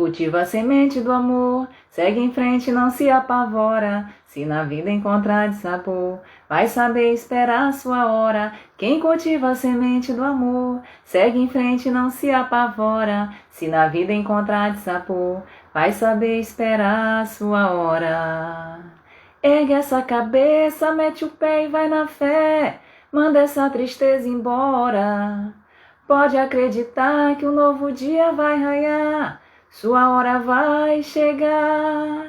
Cultiva a semente do amor, segue em frente, não se apavora. Se na vida encontrar dissabor, vai saber esperar a sua hora. Quem cultiva a semente do amor, segue em frente, não se apavora. Se na vida encontrar dissabor, vai saber esperar a sua hora. Ergue essa cabeça, mete o pé e vai na fé. Manda essa tristeza embora. Pode acreditar que um novo dia vai raiar. Sua hora vai chegar.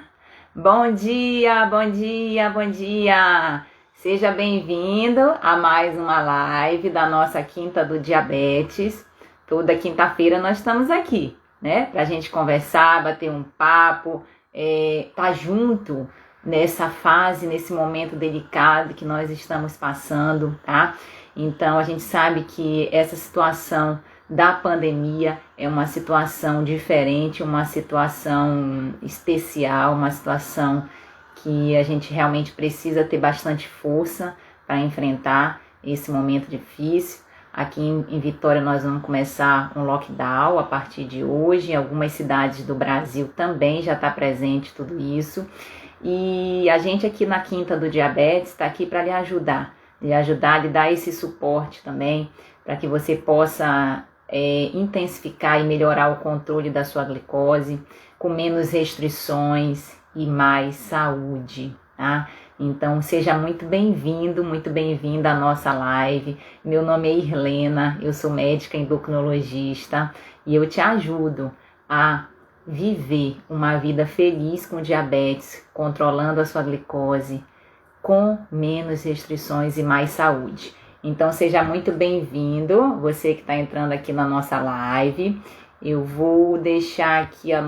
Bom dia, bom dia, bom dia. Seja bem-vindo a mais uma live da nossa Quinta do Diabetes. Toda quinta-feira nós estamos aqui, né? Pra gente conversar, bater um papo, tá junto nessa fase, nesse momento delicado que nós estamos passando, tá? Então a gente sabe que essa situação da pandemia é uma situação diferente, uma situação especial, uma situação que a gente realmente precisa ter bastante força para enfrentar esse momento difícil. Aqui em Vitória nós vamos começar um lockdown a partir de hoje, em algumas cidades do Brasil também já está presente tudo isso. E a gente aqui na Quinta do Diabetes está aqui para lhe ajudar, lhe dar esse suporte também, para que você possa intensificar e melhorar o controle da sua glicose, com menos restrições e mais saúde, tá? Então seja muito bem-vindo, muito bem-vinda à nossa live. Meu nome é Irlena, eu sou médica endocrinologista e eu te ajudo a viver uma vida feliz com diabetes, controlando a sua glicose, com menos restrições e mais saúde. Então seja muito bem-vindo, você que está entrando aqui na nossa live. Eu vou deixar aqui o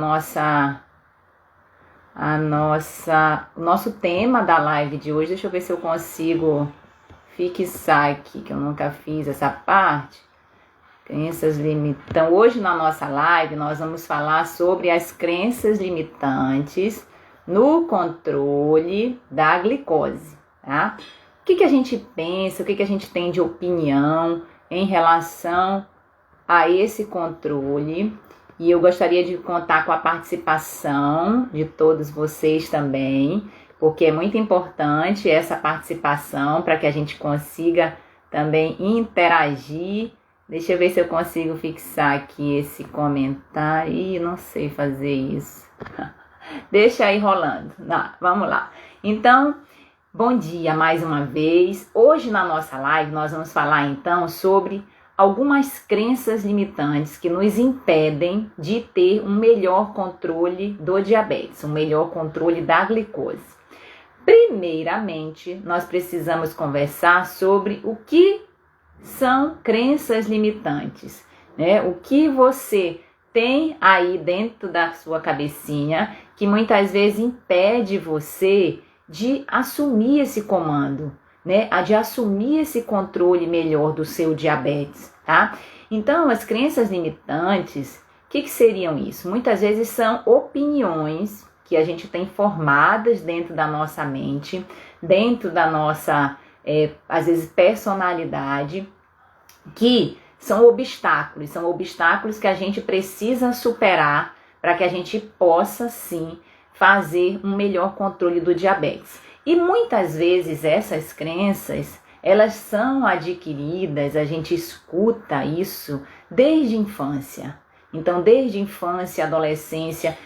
nosso tema da live de hoje. Deixa eu ver se eu consigo fixar aqui, que eu nunca fiz essa parte. Crenças limitantes. Então, hoje na nossa live nós vamos falar sobre as crenças limitantes no controle da glicose, tá? O que a gente pensa, o que a gente tem de opinião em relação a esse controle. E eu gostaria de contar com a participação de todos vocês também, porque é muito importante essa participação para que a gente consiga também interagir. Deixa eu ver se eu consigo fixar aqui esse comentário. Ih, não sei fazer isso. Deixa aí rolando. Não, vamos lá. Então, bom dia mais uma vez. Hoje na nossa live nós vamos falar então sobre algumas crenças limitantes que nos impedem de ter um melhor controle do diabetes, um melhor controle da glicose. Primeiramente, nós precisamos conversar sobre o que são crenças limitantes, né? O que você tem aí dentro da sua cabecinha que muitas vezes impede você de assumir esse comando, né? De assumir esse controle melhor do seu diabetes, tá? Então, as crenças limitantes, o que seriam isso? Muitas vezes são opiniões que a gente tem formadas dentro da nossa mente, dentro da nossa, às vezes, personalidade, que são obstáculos que a gente precisa superar para que a gente possa, sim, fazer um melhor controle do diabetes. E muitas vezes essas crenças, elas são adquiridas, a gente escuta isso desde a infância. Então, desde a infância, adolescência,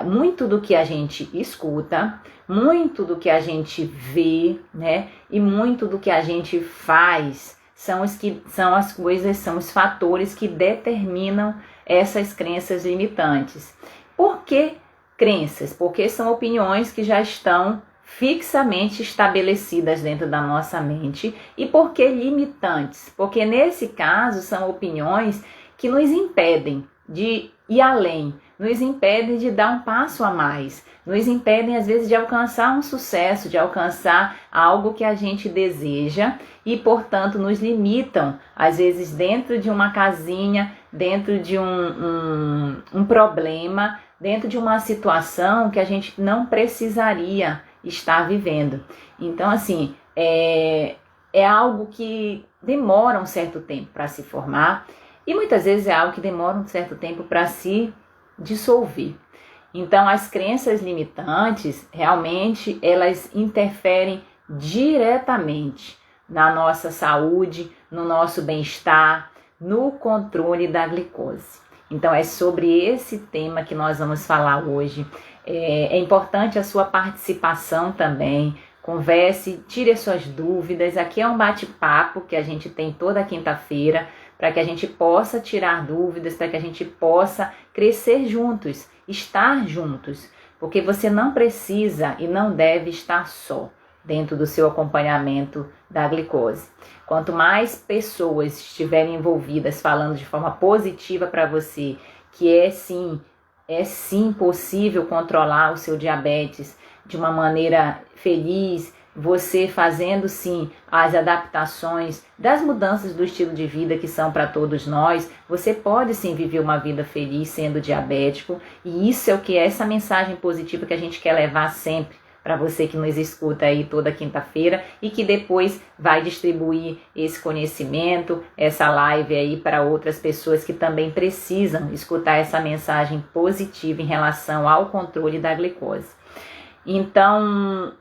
muito do que a gente escuta, muito do que a gente vê, né? E muito do que a gente faz são os fatores que determinam essas crenças limitantes. Por que crenças? Porque são opiniões que já estão fixamente estabelecidas dentro da nossa mente. E por que limitantes? Porque nesse caso são opiniões que nos impedem de ir além, nos impedem de dar um passo a mais, nos impedem às vezes de alcançar um sucesso, de alcançar algo que a gente deseja e, portanto, nos limitam, às vezes dentro de uma casinha, dentro de um problema, dentro de uma situação que a gente não precisaria estar vivendo. Então, assim, é algo que demora um certo tempo para se formar e muitas vezes é algo que demora um certo tempo para se dissolver. Então, as crenças limitantes, realmente, elas interferem diretamente na nossa saúde, no nosso bem-estar, no controle da glicose. Então, é sobre esse tema que nós vamos falar hoje. É importante a sua participação também. Converse, tire as suas dúvidas. Aqui é um bate-papo que a gente tem toda quinta-feira para que a gente possa tirar dúvidas, para que a gente possa crescer juntos, estar juntos, porque você não precisa e não deve estar só dentro do seu acompanhamento da glicose. Quanto mais pessoas estiverem envolvidas falando de forma positiva para você, que é sim possível controlar o seu diabetes de uma maneira feliz, você fazendo sim as adaptações das mudanças do estilo de vida que são para todos nós, você pode sim viver uma vida feliz sendo diabético, e isso é o que é essa mensagem positiva que a gente quer levar sempre para você que nos escuta aí toda quinta-feira e que depois vai distribuir esse conhecimento, essa live aí para outras pessoas que também precisam escutar essa mensagem positiva em relação ao controle da glicose. Então,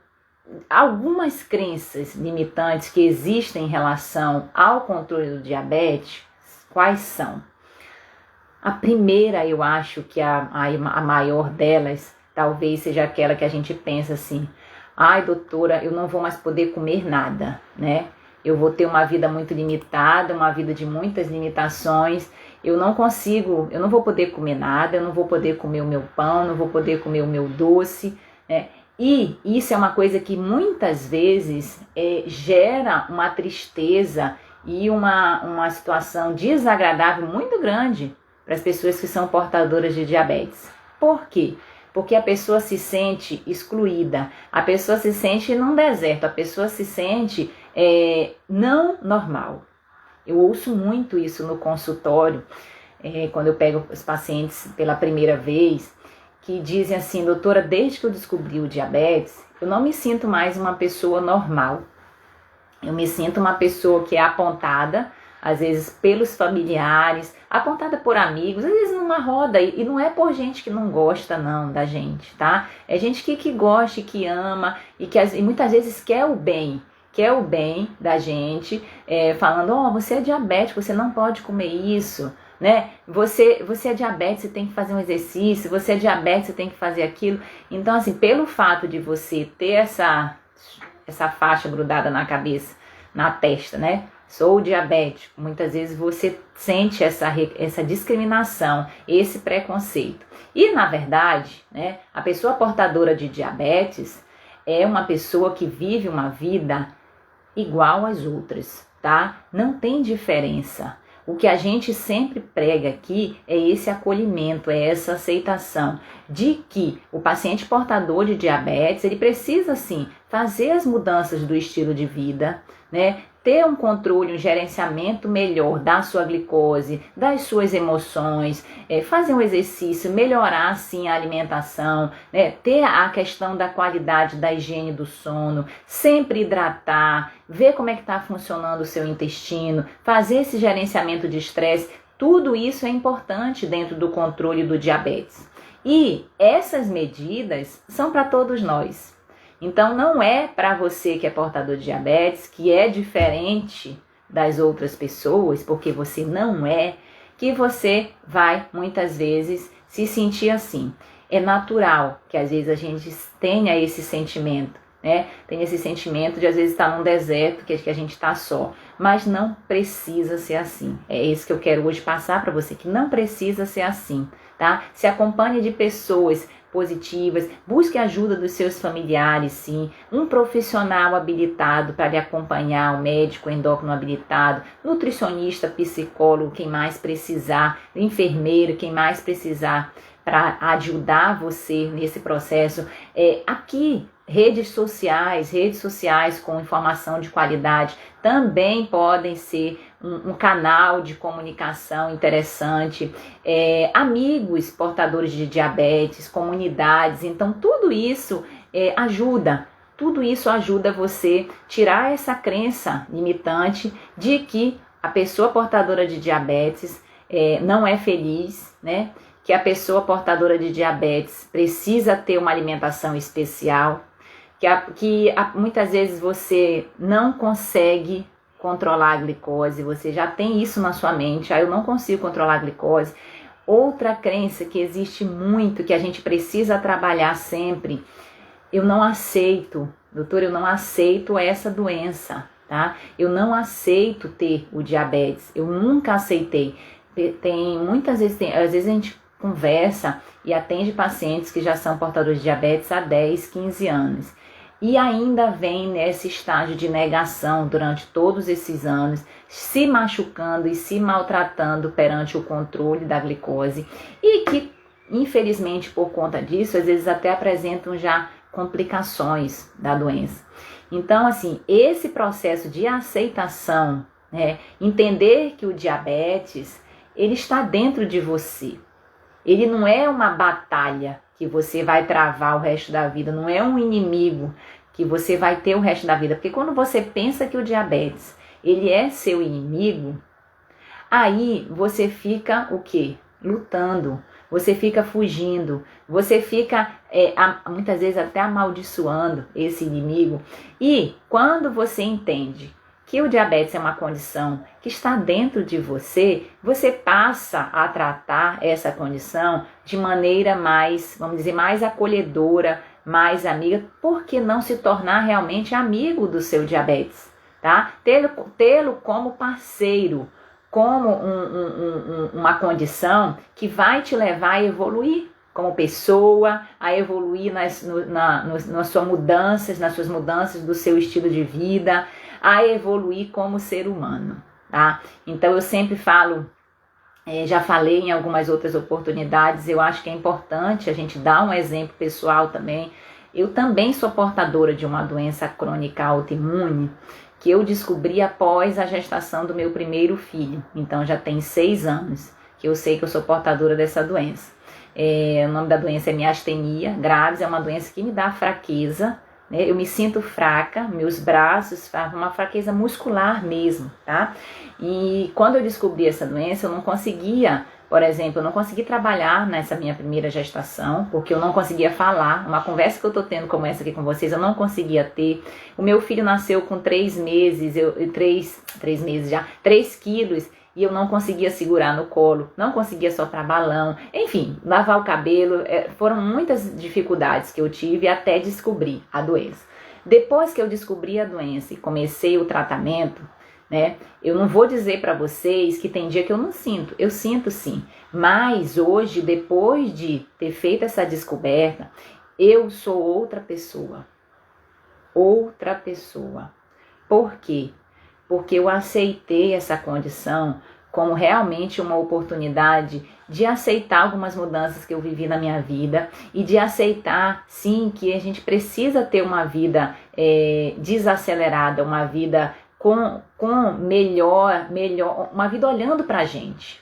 algumas crenças limitantes que existem em relação ao controle do diabetes, quais são? A primeira, eu acho que a maior delas, talvez seja aquela que a gente pensa assim: ai, doutora, eu não vou mais poder comer nada, né? Eu vou ter uma vida muito limitada, uma vida de muitas limitações, eu não vou poder comer nada, eu não vou poder comer o meu pão, não vou poder comer o meu doce, né? E isso é uma coisa que muitas vezes gera uma tristeza e uma situação desagradável muito grande para as pessoas que são portadoras de diabetes. Por quê? Porque a pessoa se sente excluída, a pessoa se sente num deserto, a pessoa se sente não normal. Eu ouço muito isso no consultório, quando eu pego os pacientes pela primeira vez, que dizem assim: doutora, desde que eu descobri o diabetes, eu não me sinto mais uma pessoa normal. Eu me sinto uma pessoa que é apontada, às vezes pelos familiares, apontada por amigos, às vezes numa roda, e não é por gente que não gosta não da gente, tá? É gente que gosta, que ama, e muitas vezes quer o bem da gente, falando: ó, você é diabético, você não pode comer isso, né? Você é diabetes, você tem que fazer um exercício, você é diabetes, você tem que fazer aquilo. Então, assim, pelo fato de você ter essa faixa grudada na cabeça, na testa, né? Sou diabético, muitas vezes você sente essa discriminação, esse preconceito. E, na verdade, né, a pessoa portadora de diabetes é uma pessoa que vive uma vida igual às outras, tá? Não tem diferença. O que a gente sempre prega aqui é esse acolhimento, é essa aceitação de que o paciente portador de diabetes, ele precisa sim fazer as mudanças do estilo de vida, né? Ter um controle, um gerenciamento melhor da sua glicose, das suas emoções, fazer um exercício, melhorar sim a alimentação, né? Ter a questão da qualidade da higiene do sono, sempre hidratar, ver como é que está funcionando o seu intestino, fazer esse gerenciamento de estresse. Tudo isso é importante dentro do controle do diabetes. E essas medidas são para todos nós. Então, não é para você que é portador de diabetes, que é diferente das outras pessoas, porque você não é, que você vai, muitas vezes, se sentir assim. É natural que, às vezes, a gente tenha esse sentimento, né? Tem esse sentimento de, às vezes, estar num deserto, que a gente está só. Mas não precisa ser assim. É isso que eu quero hoje passar para você, que não precisa ser assim, tá? Se acompanhe de pessoas positivas, busque a ajuda dos seus familiares, sim, um profissional habilitado para lhe acompanhar, o médico endócrino habilitado, nutricionista, psicólogo, quem mais precisar, enfermeiro, quem mais precisar para ajudar você nesse processo. Aqui, redes sociais com informação de qualidade também podem ser um canal de comunicação interessante, amigos portadores de diabetes, comunidades. Então tudo isso ajuda você tirar essa crença limitante de que a pessoa portadora de diabetes não é feliz, né? que a pessoa portadora de diabetes precisa ter uma alimentação especial, que muitas vezes você não consegue controlar a glicose, você já tem isso na sua mente, eu não consigo controlar a glicose. Outra crença que existe muito, que a gente precisa trabalhar sempre, eu não aceito, doutor, eu não aceito essa doença, tá? Eu não aceito ter o diabetes, eu nunca aceitei. Às vezes a gente conversa e atende pacientes que já são portadores de diabetes há 10, 15 anos. E ainda vem nesse estágio de negação durante todos esses anos, se machucando e se maltratando perante o controle da glicose e que, infelizmente, por conta disso, às vezes até apresentam já complicações da doença. Então, assim, esse processo de aceitação, né, entender que o diabetes, ele está dentro de você. Ele não é uma batalha que você vai travar o resto da vida, não é um inimigo que você vai ter o resto da vida. Porque quando você pensa que o diabetes, ele é seu inimigo, aí você fica o quê? Lutando, você fica fugindo, você fica muitas vezes até amaldiçoando esse inimigo. E quando você entende que o diabetes é uma condição que está dentro de você, você passa a tratar essa condição de maneira mais, vamos dizer, mais acolhedora, mais amiga. Por que não se tornar realmente amigo do seu diabetes, tá? Tê-lo como parceiro, como uma condição que vai te levar a evoluir como pessoa, a evoluir nas suas mudanças do seu estilo de vida, a evoluir como ser humano, tá? Então eu sempre falo, já falei em algumas outras oportunidades, eu acho que é importante a gente dar um exemplo pessoal também. Eu também sou portadora de uma doença crônica autoimune, que eu descobri após a gestação do meu primeiro filho. Então já tem 6 anos que eu sei que eu sou portadora dessa doença. O nome da doença é miastenia graves, é uma doença que me dá fraqueza, né? Eu me sinto fraca, meus braços, uma fraqueza muscular mesmo, tá? E quando eu descobri essa doença, eu não conseguia, por exemplo, eu não consegui trabalhar nessa minha primeira gestação, porque eu não conseguia falar. Uma conversa que eu tô tendo como essa aqui com vocês, eu não conseguia ter. O meu filho nasceu com 3 meses, 3 meses já, 3 quilos, e eu não conseguia segurar no colo, não conseguia soprar balão, enfim, lavar o cabelo. Foram muitas dificuldades que eu tive até descobrir a doença. Depois que eu descobri a doença e comecei o tratamento, né, eu não vou dizer para vocês que tem dia que eu não sinto, eu sinto sim, mas hoje, depois de ter feito essa descoberta, eu sou outra pessoa. Por quê? Porque eu aceitei essa condição como realmente uma oportunidade de aceitar algumas mudanças que eu vivi na minha vida e de aceitar, sim, que a gente precisa ter uma vida desacelerada, uma vida com melhor, uma vida olhando para a gente,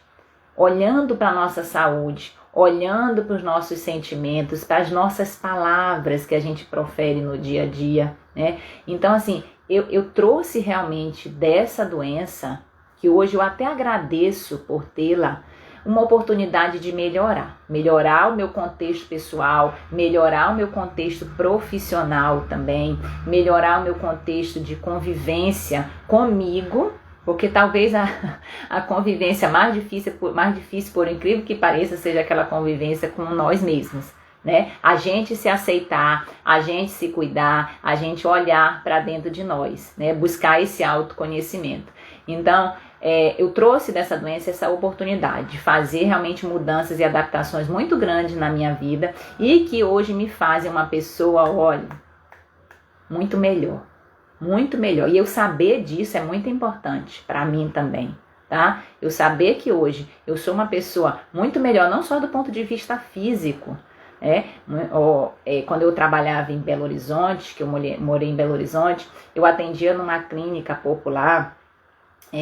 olhando para a nossa saúde, olhando para os nossos sentimentos, para as nossas palavras que a gente profere no dia a dia, né? Então, assim, eu trouxe realmente dessa doença, que hoje eu até agradeço por tê-la, uma oportunidade de melhorar o meu contexto pessoal, melhorar o meu contexto profissional também, melhorar o meu contexto de convivência comigo, porque talvez a convivência mais difícil, por incrível que pareça, seja aquela convivência com nós mesmos, né? A gente se aceitar, a gente se cuidar, a gente olhar para dentro de nós, né? Buscar esse autoconhecimento. Então, eu trouxe dessa doença essa oportunidade de fazer realmente mudanças e adaptações muito grandes na minha vida e que hoje me fazem uma pessoa, olha, muito melhor. Muito melhor. E eu saber disso é muito importante para mim também, tá? Eu saber que hoje eu sou uma pessoa muito melhor, não só do ponto de vista físico, quando eu trabalhava em Belo Horizonte, que eu morei em Belo Horizonte, eu atendia numa clínica popular,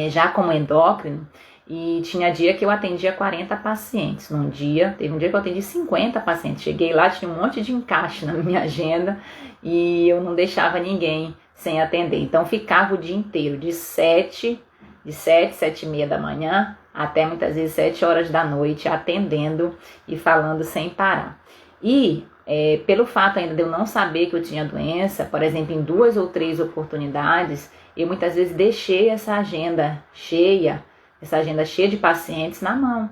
já como endócrino, e tinha dia que eu atendia 40 pacientes num dia. Teve um dia que eu atendi 50 pacientes. Cheguei lá, tinha um monte de encaixe na minha agenda e eu não deixava ninguém sem atender. Então ficava o dia inteiro, de 7h30 da manhã até muitas vezes 7 horas da noite, atendendo e falando sem parar. E pelo fato ainda de eu não saber que eu tinha doença, por exemplo, em 2 ou 3 oportunidades, eu muitas vezes deixei essa agenda cheia de pacientes na mão.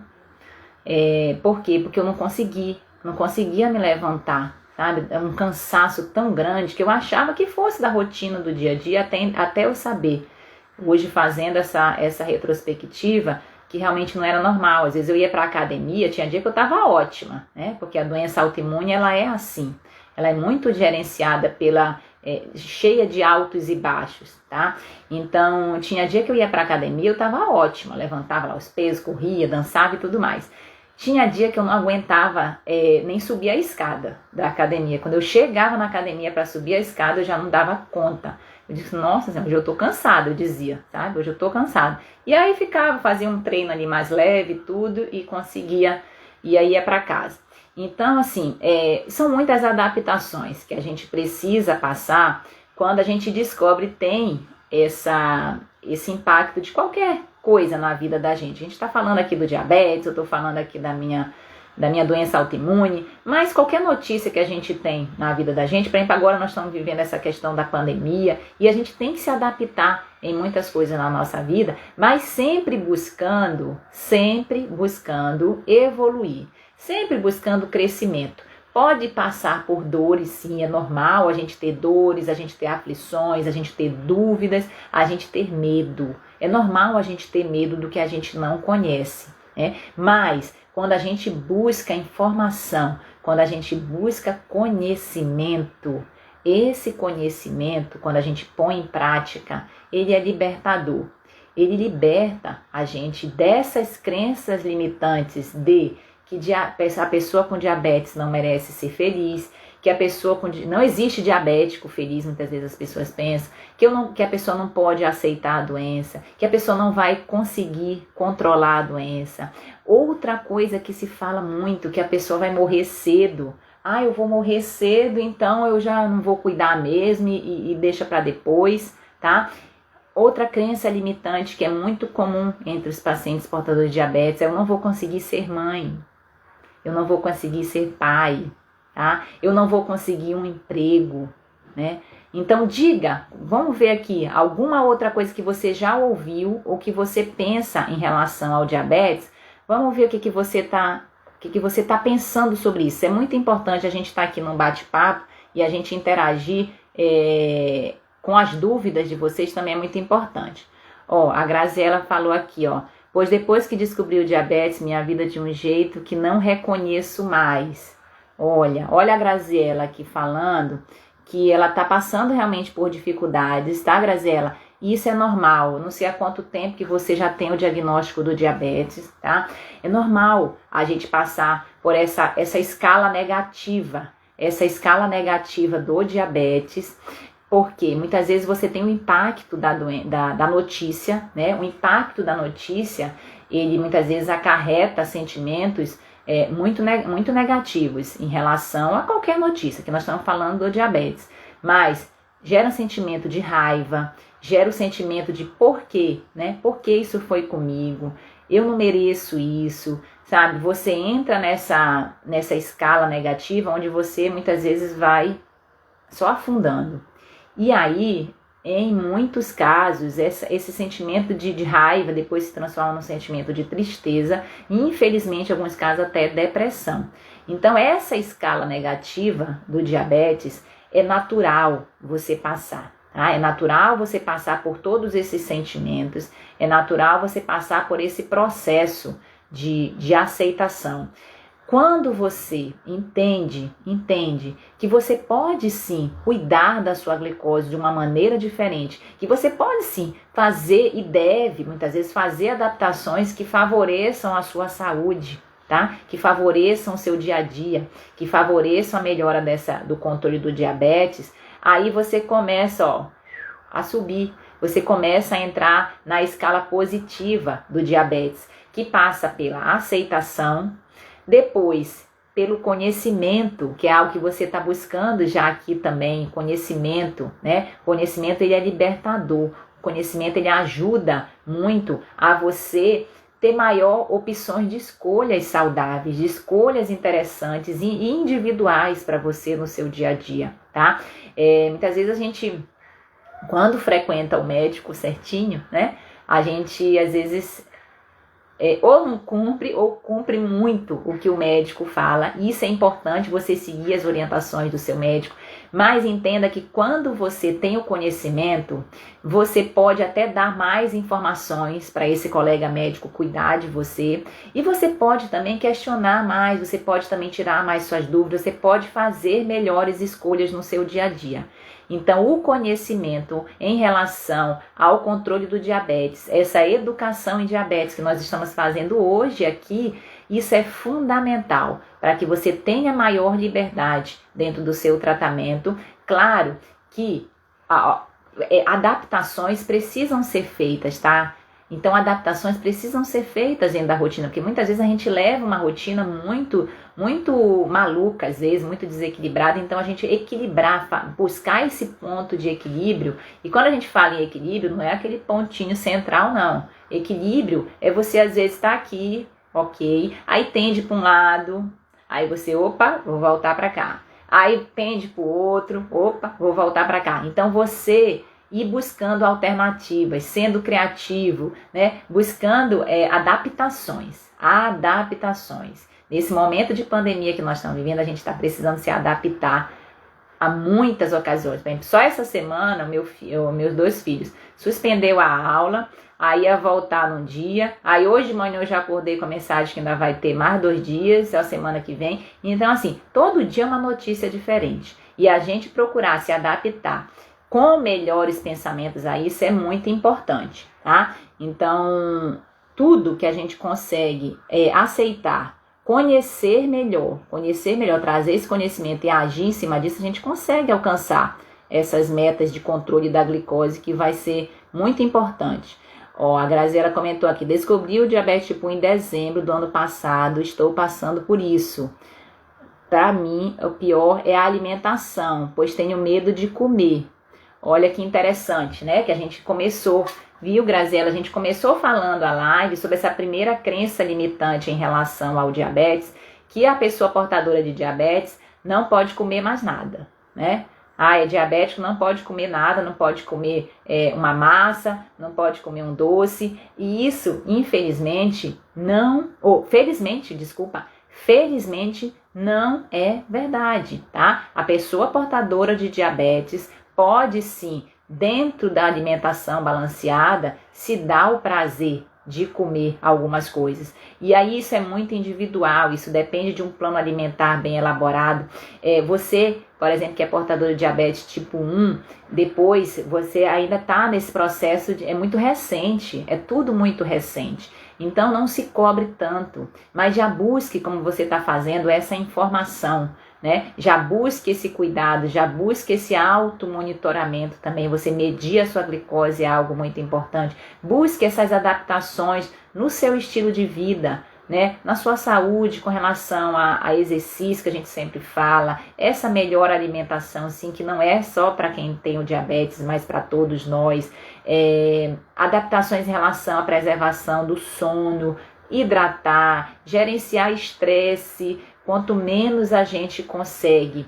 Por quê? Porque eu não conseguia me levantar, sabe? É um cansaço tão grande que eu achava que fosse da rotina do dia a dia, até eu saber, hoje fazendo essa retrospectiva, que realmente não era normal. Às vezes eu ia para a academia, tinha dia que eu estava ótima, né? Porque a doença autoimune, ela é assim. Ela é muito gerenciada cheia de altos e baixos, tá? Então, tinha dia que eu ia para a academia, eu estava ótima. Levantava lá os pesos, corria, dançava e tudo mais. Tinha dia que eu não aguentava nem subir a escada da academia. Quando eu chegava na academia para subir a escada, eu já não dava conta. Eu disse, nossa, hoje eu tô cansada, eu dizia, sabe? Hoje eu tô cansada. E aí fazia um treino ali mais leve, tudo, e conseguia, e aí ia para casa. Então, assim, são muitas adaptações que a gente precisa passar quando a gente descobre tem esse impacto de qualquer coisa na vida da gente. A gente está falando aqui do diabetes, eu estou falando aqui da minha doença autoimune, mas qualquer notícia que a gente tem na vida da gente, por exemplo, agora nós estamos vivendo essa questão da pandemia e a gente tem que se adaptar em muitas coisas na nossa vida, mas sempre buscando evoluir, sempre buscando crescimento. Pode passar por dores, sim, é normal a gente ter dores, a gente ter aflições, a gente ter dúvidas, a gente ter medo. É normal a gente ter medo do que a gente não conhece, né? Mas quando a gente busca informação, quando a gente busca conhecimento, esse conhecimento, quando a gente põe em prática, ele é libertador. Ele liberta a gente dessas crenças limitantes que a pessoa com diabetes não merece ser feliz, que não existe diabético feliz, muitas vezes as pessoas pensam, que a pessoa não pode aceitar a doença, que a pessoa não vai conseguir controlar a doença. Outra coisa que se fala muito, que a pessoa vai morrer cedo. Eu vou morrer cedo, então eu já não vou cuidar mesmo e deixa para depois, tá? Outra crença limitante que é muito comum entre os pacientes portadores de diabetes é: eu não vou conseguir ser mãe, eu não vou conseguir ser pai, tá? Eu não vou conseguir um emprego, né? Então vamos ver aqui alguma outra coisa que você já ouviu ou que você pensa em relação ao diabetes. Vamos ver o que você tá pensando sobre isso. É muito importante a gente estar aqui num bate-papo e a gente interagir com as dúvidas de vocês, também é muito importante. A Graziela falou aqui, pois depois que descobri o diabetes, minha vida de um jeito que não reconheço mais. Olha a Graziela aqui falando que ela tá passando realmente por dificuldades, tá, Graziela? Isso é normal, não sei há quanto tempo que você já tem o diagnóstico do diabetes, tá? É normal a gente passar por essa escala negativa do diabetes, porque muitas vezes você tem o impacto da notícia, né? O impacto da notícia, ele muitas vezes acarreta sentimentos muito negativos em relação a qualquer notícia, que nós estamos falando do diabetes. Mas gera um sentimento de raiva, gera o sentimento de por quê, né? Por que isso foi comigo? Eu não mereço isso, sabe? Você entra nessa escala negativa onde você muitas vezes vai só afundando. E aí, em muitos casos, esse sentimento de raiva depois se transforma num sentimento de tristeza e, infelizmente, em alguns casos até depressão. Então, essa escala negativa do diabetes é natural você passar. Tá? É natural você passar por todos esses sentimentos, é natural você passar por esse processo de aceitação. Quando você entende que você pode sim cuidar da sua glicose de uma maneira diferente, que você pode sim fazer e deve muitas vezes fazer adaptações que favoreçam a sua saúde, tá? Que favoreçam o seu dia a dia, que favoreçam a melhora do controle do diabetes, aí você começa a subir, você começa a entrar na escala positiva do diabetes, que passa pela aceitação, depois pelo conhecimento, que é algo que você está buscando já aqui também, conhecimento, né? Conhecimento, ele é libertador, o conhecimento, ele ajuda muito a você ter maior opções de escolhas saudáveis, de escolhas interessantes e individuais para você no seu dia a dia, tá? Muitas vezes a gente, quando frequenta o médico certinho, né? A gente, às vezes, ou não cumpre, ou cumpre muito o que o médico fala. Isso é importante, você seguir as orientações do seu médico. Mas entenda que quando você tem o conhecimento, você pode até dar mais informações para esse colega médico cuidar de você. E você pode também questionar mais, você pode também tirar mais suas dúvidas, você pode fazer melhores escolhas no seu dia a dia. Então, o conhecimento em relação ao controle do diabetes, essa educação em diabetes que nós estamos fazendo hoje aqui, isso é fundamental para que você tenha maior liberdade dentro do seu tratamento. Claro que adaptações precisam ser feitas, tá? Então, adaptações precisam ser feitas dentro da rotina, porque muitas vezes a gente leva uma rotina muito maluca, às vezes, muito desequilibrada. Então, a gente equilibrar, buscar esse ponto de equilíbrio. E quando a gente fala em equilíbrio, não é aquele pontinho central, não. Equilíbrio é você, às vezes, estar aqui, ok, aí tende para um lado, aí você, opa, vou voltar para cá. Aí tende para o outro, opa, vou voltar para cá. Então, você ir buscando alternativas, sendo criativo, né? Buscando adaptações. Nesse momento de pandemia que nós estamos vivendo, a gente está precisando se adaptar a muitas ocasiões. Por exemplo, só essa semana, meus 2 filhos suspendeu a aula, aí ia voltar num dia, aí hoje de manhã eu já acordei com a mensagem que ainda vai ter mais 2 dias, é a semana que vem. Então, assim, todo dia é uma notícia diferente. E a gente procurar se adaptar com melhores pensamentos a isso é muito importante, tá? Então, tudo que a gente consegue aceitar, conhecer melhor, trazer esse conhecimento e agir em cima disso, a gente consegue alcançar essas metas de controle da glicose, que vai ser muito importante. A Graziela comentou aqui, descobri o diabetes tipo 1 em dezembro do ano passado, estou passando por isso. Para mim, o pior é a alimentação, pois tenho medo de comer. Olha que interessante, né? Que a gente começou, viu, Graziela? A gente começou falando a live sobre essa primeira crença limitante em relação ao diabetes, que a pessoa portadora de diabetes não pode comer mais nada, né? É diabético, não pode comer nada, não pode comer uma massa, não pode comer um doce. E isso, infelizmente, felizmente não é verdade, tá? A pessoa portadora de diabetes pode sim, dentro da alimentação balanceada, se dar o prazer de comer algumas coisas. E aí isso é muito individual, isso depende de um plano alimentar bem elaborado. Você, por exemplo, que é portador de diabetes tipo 1, depois você ainda está nesse processo, é muito recente, é tudo muito recente. Então não se cobre tanto, mas já busque, como você está fazendo, essa informação, né? Já busque esse cuidado, já busque esse automonitoramento também. Você medir a sua glicose é algo muito importante. Busque essas adaptações no seu estilo de vida, né? Na sua saúde, com relação a exercício, que a gente sempre fala. Essa melhor alimentação, sim, que não é só para quem tem o diabetes, mas para todos nós. Adaptações em relação à preservação do sono, hidratar, gerenciar estresse. Quanto menos a gente consegue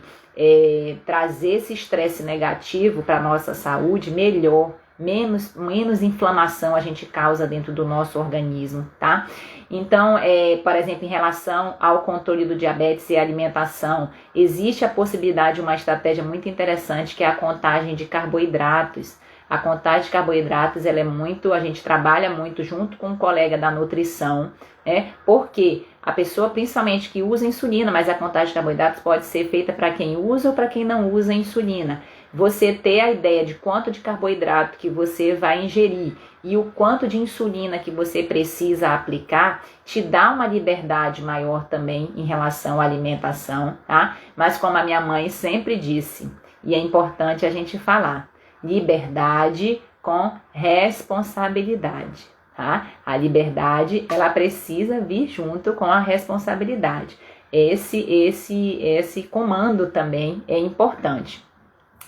trazer esse estresse negativo para a nossa saúde, melhor, menos inflamação a gente causa dentro do nosso organismo, tá? Então, por exemplo, em relação ao controle do diabetes e alimentação, existe a possibilidade de uma estratégia muito interessante, que é a contagem de carboidratos. A contagem de carboidratos, a gente trabalha muito junto com um colega da nutrição, né? Porque a pessoa, principalmente que usa insulina, mas a contagem de carboidratos pode ser feita para quem usa ou para quem não usa insulina. Você ter a ideia de quanto de carboidrato que você vai ingerir e o quanto de insulina que você precisa aplicar, te dá uma liberdade maior também em relação à alimentação, tá? Mas como a minha mãe sempre disse, e é importante a gente falar, liberdade com responsabilidade, tá? A liberdade, ela precisa vir junto com a responsabilidade. Esse comando também é importante.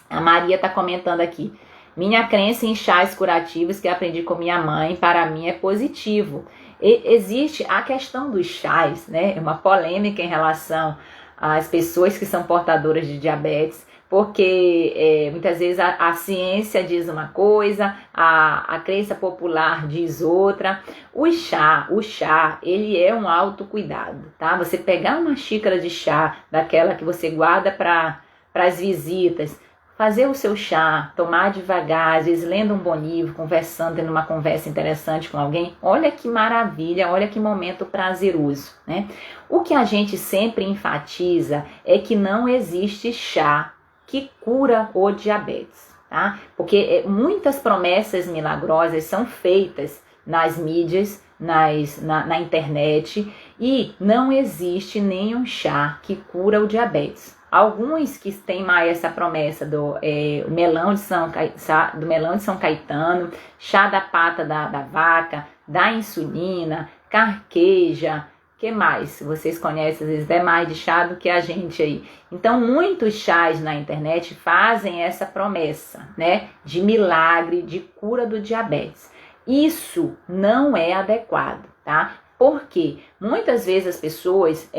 A Maria está comentando aqui. Minha crença em chás curativos que aprendi com minha mãe, para mim é positivo. Existe a questão dos chás, né? É uma polêmica em relação às pessoas que são portadoras de diabetes, porque muitas vezes a ciência diz uma coisa, a crença popular diz outra. O chá, ele é um autocuidado, tá? Você pegar uma xícara de chá, daquela que você guarda para as visitas, fazer o seu chá, tomar devagar, às vezes lendo um bom livro, conversando, tendo uma conversa interessante com alguém, olha que maravilha, olha que momento prazeroso, né? O que a gente sempre enfatiza é que não existe chá que cura o diabetes, tá? Porque muitas promessas milagrosas são feitas nas mídias, na internet, e não existe nenhum chá que cura o diabetes. Alguns que têm mais essa promessa do melão de São Caetano, chá da pata da vaca, da insulina, carqueja, que mais? Vocês conhecem, às vezes é mais de chá do que a gente aí. Então, muitos chás na internet fazem essa promessa, né, de milagre, de cura do diabetes. Isso não é adequado, tá? Porque muitas vezes as pessoas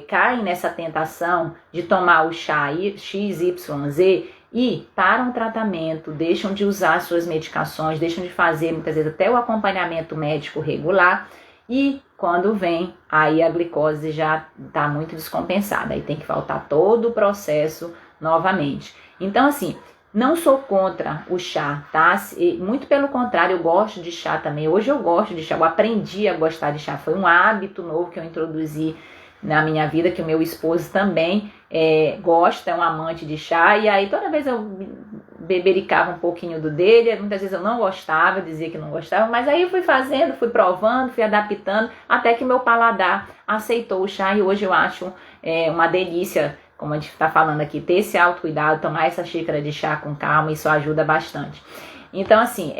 caem nessa tentação de tomar o chá XYZ e param o tratamento, deixam de usar suas medicações, deixam de fazer muitas vezes até o acompanhamento médico regular, e quando vem, aí a glicose já está muito descompensada, aí tem que voltar todo o processo novamente. Então, assim, não sou contra o chá, tá? Muito pelo contrário, eu gosto de chá também. Hoje eu gosto de chá, eu aprendi a gostar de chá. Foi um hábito novo que eu introduzi na minha vida, que o meu esposo também gosta, é um amante de chá. E aí toda vez eu bebericava um pouquinho do dele, muitas vezes eu não gostava, dizia que não gostava, mas aí eu fui fazendo, fui provando, fui adaptando, até que meu paladar aceitou o chá, e hoje eu acho uma delícia, como a gente está falando aqui, ter esse autocuidado, tomar essa xícara de chá com calma, isso ajuda bastante. Então, assim,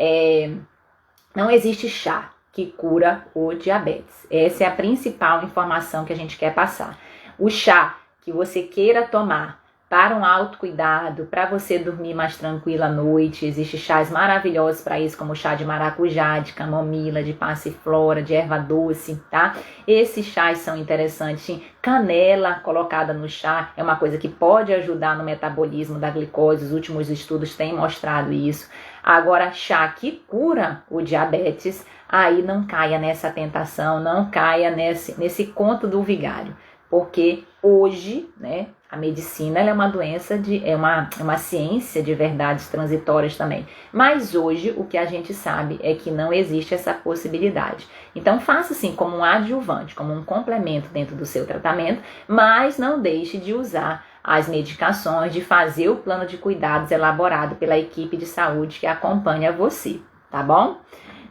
não existe chá que cura o diabetes. Essa é a principal informação que a gente quer passar. O chá que você queira tomar para um autocuidado, para você dormir mais tranquila à noite, existem chás maravilhosos para isso, como o chá de maracujá, de camomila, de passiflora, de erva doce, tá? Esses chás são interessantes. Canela colocada no chá é uma coisa que pode ajudar no metabolismo da glicose, os últimos estudos têm mostrado isso. Agora, chá que cura o diabetes, aí não caia nessa tentação, não caia nesse conto do vigário, porque hoje, né, a medicina ela é uma doença, é uma ciência de verdades transitórias também. Mas hoje o que a gente sabe é que não existe essa possibilidade. Então faça assim como um adjuvante, como um complemento dentro do seu tratamento, mas não deixe de usar as medicações, de fazer o plano de cuidados elaborado pela equipe de saúde que acompanha você, tá bom?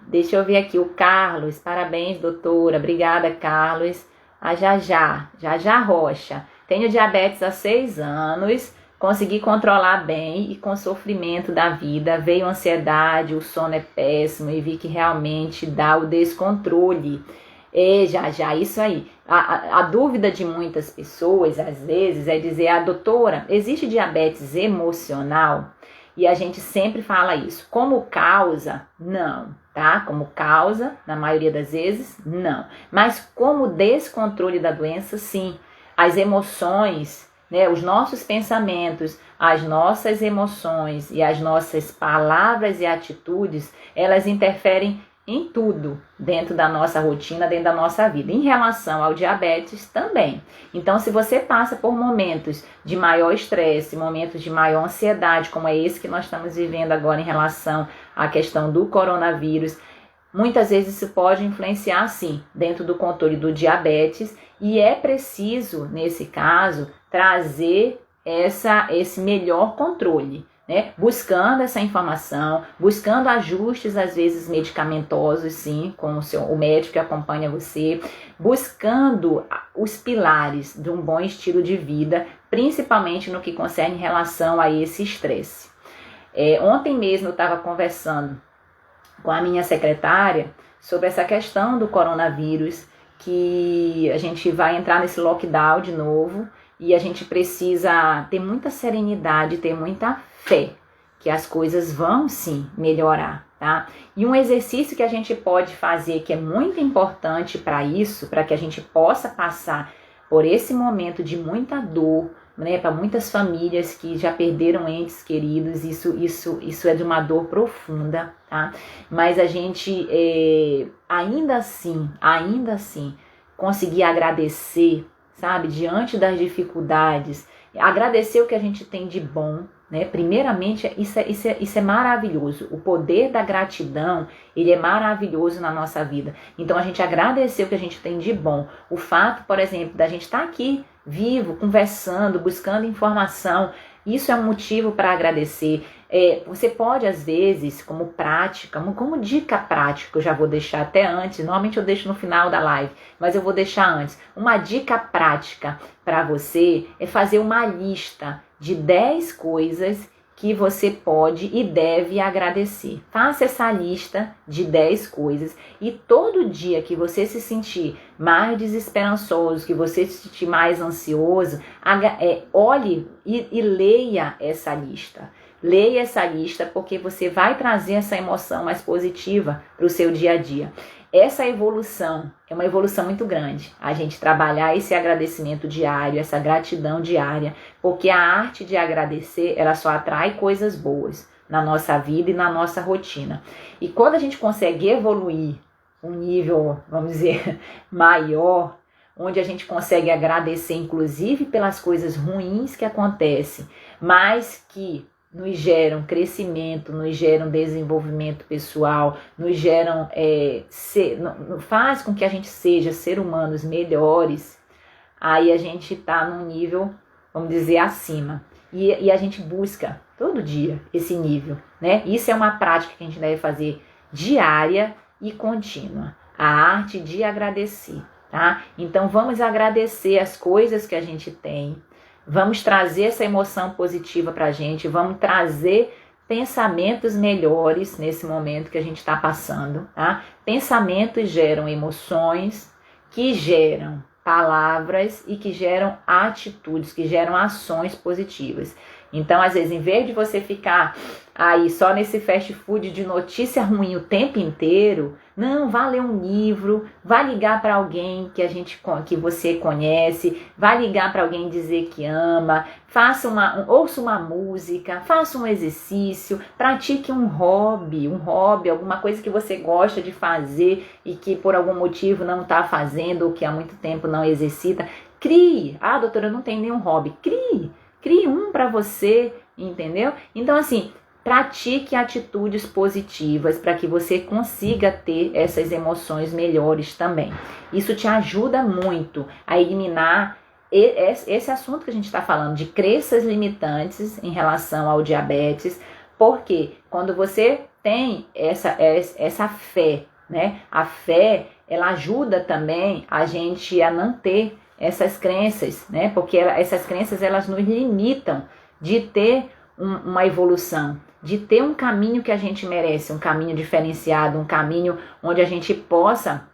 Deixa eu ver aqui o Carlos. Parabéns, doutora. Obrigada, Carlos. A Jajá Rocha. Tenho diabetes há 6 anos, consegui controlar bem e com sofrimento da vida, veio ansiedade, o sono é péssimo e vi que realmente dá o descontrole. Já, isso aí. A dúvida de muitas pessoas, às vezes, é dizer, doutora, existe diabetes emocional? E a gente sempre fala isso. Como causa, não, tá? Como causa, na maioria das vezes, não. Mas como descontrole da doença, sim. As emoções, né, os nossos pensamentos, as nossas emoções e as nossas palavras e atitudes, elas interferem em tudo dentro da nossa rotina, dentro da nossa vida. Em relação ao diabetes também. Então, se você passa por momentos de maior estresse, momentos de maior ansiedade, como é esse que nós estamos vivendo agora em relação à questão do coronavírus, muitas vezes isso pode influenciar, sim, dentro do controle do diabetes, e é preciso, nesse caso, trazer esse melhor controle, né? Buscando essa informação, buscando ajustes, às vezes medicamentosos, sim, com o médico que acompanha você, buscando os pilares de um bom estilo de vida, principalmente no que concerne em relação a esse estresse. Ontem mesmo eu estava conversando com a minha secretária sobre essa questão do coronavírus, que a gente vai entrar nesse lockdown de novo e a gente precisa ter muita serenidade, ter muita fé que as coisas vão sim melhorar, tá? E um exercício que a gente pode fazer, que é muito importante para isso, para que a gente possa passar por esse momento de muita dor, né, para muitas famílias que já perderam entes queridos, isso é de uma dor profunda, tá? Mas a gente ainda assim, conseguir agradecer, sabe, diante das dificuldades, agradecer o que a gente tem de bom, né? Primeiramente, isso é maravilhoso. O poder da gratidão, ele é maravilhoso na nossa vida. Então, a gente agradecer o que a gente tem de bom. O fato, por exemplo, da gente estar aqui, vivo, conversando, buscando informação, isso é um motivo para agradecer. Você pode, às vezes, como prática, como dica prática, eu já vou deixar até antes, normalmente eu deixo no final da live, mas eu vou deixar antes. Uma dica prática para você é fazer uma lista de 10 coisas que você pode e deve agradecer. Faça essa lista de 10 coisas e todo dia que você se sentir mais desesperançoso, que você se sentir mais ansioso, olhe e leia essa lista. Leia essa lista porque você vai trazer essa emoção mais positiva para o seu dia a dia. Essa evolução é uma evolução muito grande. A gente trabalhar esse agradecimento diário, essa gratidão diária, porque a arte de agradecer, ela só atrai coisas boas na nossa vida e na nossa rotina. E quando a gente consegue evoluir um nível, vamos dizer, maior, onde a gente consegue agradecer, inclusive pelas coisas ruins que acontecem, mas que nos geram crescimento, nos geram desenvolvimento pessoal, nos geram, faz com que a gente seja ser humanos melhores, aí a gente está num nível, vamos dizer, acima. E a gente busca todo dia esse nível, né? Isso é uma prática que a gente deve fazer diária e contínua. A arte de agradecer, tá? Então vamos agradecer as coisas que a gente tem. Vamos trazer essa emoção positiva para a gente, vamos trazer pensamentos melhores nesse momento que a gente está passando, tá? Pensamentos geram emoções, que geram palavras e que geram atitudes, que geram ações positivas. Então, às vezes, em vez de você ficar aí só nesse fast food de notícia ruim o tempo inteiro, não, vá ler um livro, vá ligar para alguém que você conhece, vá ligar para alguém dizer que ama, ouça uma música, faça um exercício, pratique um hobby, alguma coisa que você gosta de fazer e que por algum motivo não está fazendo ou que há muito tempo não exercita. Crie. Ah, doutora, eu não tenho nenhum hobby. Crie um para você, entendeu? Então, assim, pratique atitudes positivas para que você consiga ter essas emoções melhores também. Isso te ajuda muito a eliminar esse assunto que a gente está falando de crenças limitantes em relação ao diabetes, porque quando você tem essa fé, né? A fé, ela ajuda também a gente a não ter essas crenças, né? Porque essas crenças, elas nos limitam de ter uma evolução, de ter um caminho que a gente merece, um caminho diferenciado, um caminho onde a gente possa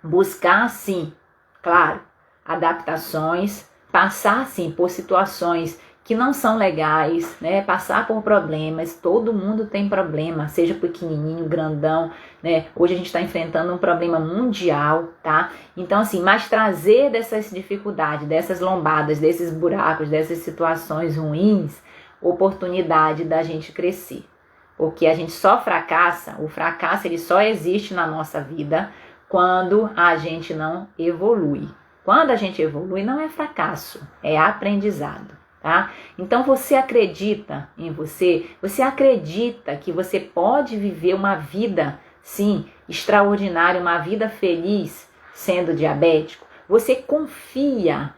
buscar, sim, claro, adaptações, passar, sim, por situações que não são legais, né? Passar por problemas, todo mundo tem problema, seja pequenininho, grandão, né? Hoje a gente está enfrentando um problema mundial, tá? Então, assim, mas trazer dessas dificuldades, dessas lombadas, desses buracos, dessas situações ruins, oportunidade da gente crescer. Porque a gente só fracassa, o fracasso ele só existe na nossa vida quando a gente não evolui. Quando a gente evolui, não é fracasso, é aprendizado. Tá? Então você acredita em você acredita que você pode viver uma vida, sim, extraordinária, uma vida feliz sendo diabético? Você confia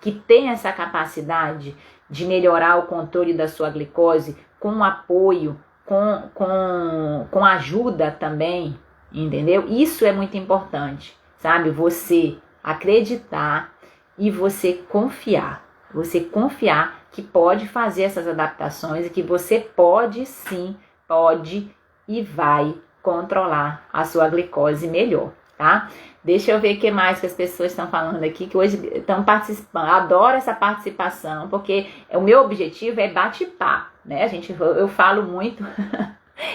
que tem essa capacidade de melhorar o controle da sua glicose com apoio, com ajuda também, entendeu? Isso é muito importante, sabe? Você acreditar e você confiar. Você confiar que pode fazer essas adaptações e que você pode sim, pode e vai controlar a sua glicose melhor, tá? Deixa eu ver o que mais que as pessoas estão falando aqui, que hoje estão participando. Adoro essa participação, porque o meu objetivo é bate-papo, né? Eu falo muito,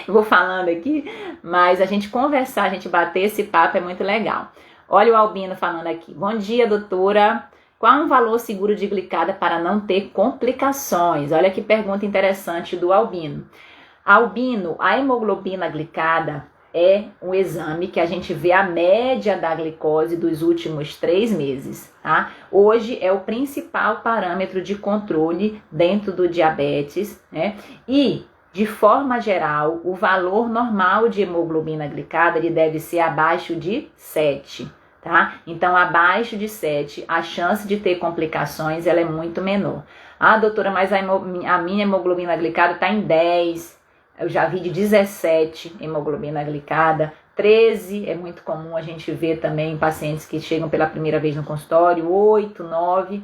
eu vou falando aqui, mas a gente conversar, a gente bater esse papo é muito legal. Olha o Albino falando aqui. Bom dia, doutora. Qual um valor seguro de glicada para não ter complicações? Olha que pergunta interessante do Albino. Albino, a hemoglobina glicada é um exame que a gente vê a média da glicose dos últimos 3 meses, tá? Hoje é o principal parâmetro de controle dentro do diabetes, né? E, de forma geral, o valor normal de hemoglobina glicada ele deve ser abaixo de 7, tá? Então, abaixo de 7, a chance de ter complicações ela é muito menor. Ah, doutora, mas a minha hemoglobina glicada está em 10. Eu já vi de 17 hemoglobina glicada, 13 é muito comum a gente ver também em pacientes que chegam pela primeira vez no consultório, 8, 9. O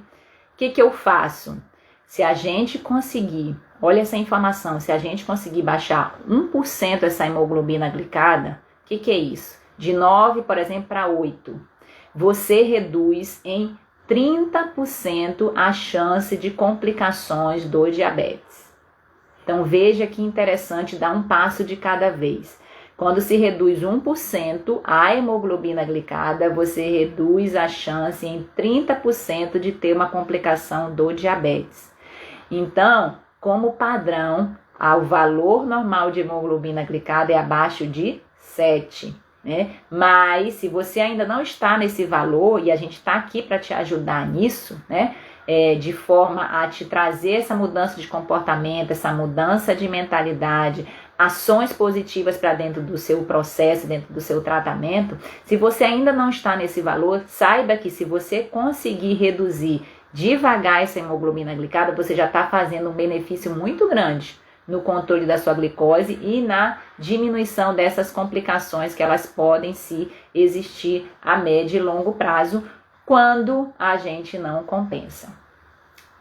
que eu faço? Se a gente conseguir, olha essa informação, se a gente conseguir baixar 1% essa hemoglobina glicada, o que é isso? De 9, por exemplo, para 8, você reduz em 30% a chance de complicações do diabetes. Então, veja que interessante dar um passo de cada vez. Quando se reduz 1% a hemoglobina glicada, você reduz a chance em 30% de ter uma complicação do diabetes. Então, como padrão, o valor normal de hemoglobina glicada é abaixo de 7, né? Mas, se você ainda não está nesse valor, e a gente está aqui para te ajudar nisso, né? De forma a te trazer essa mudança de comportamento, essa mudança de mentalidade, ações positivas para dentro do seu processo, dentro do seu tratamento. Se você ainda não está nesse valor, saiba que se você conseguir reduzir devagar essa hemoglobina glicada, você já está fazendo um benefício muito grande no controle da sua glicose e na diminuição dessas complicações que elas podem se existir a médio e longo prazo, quando a gente não compensa.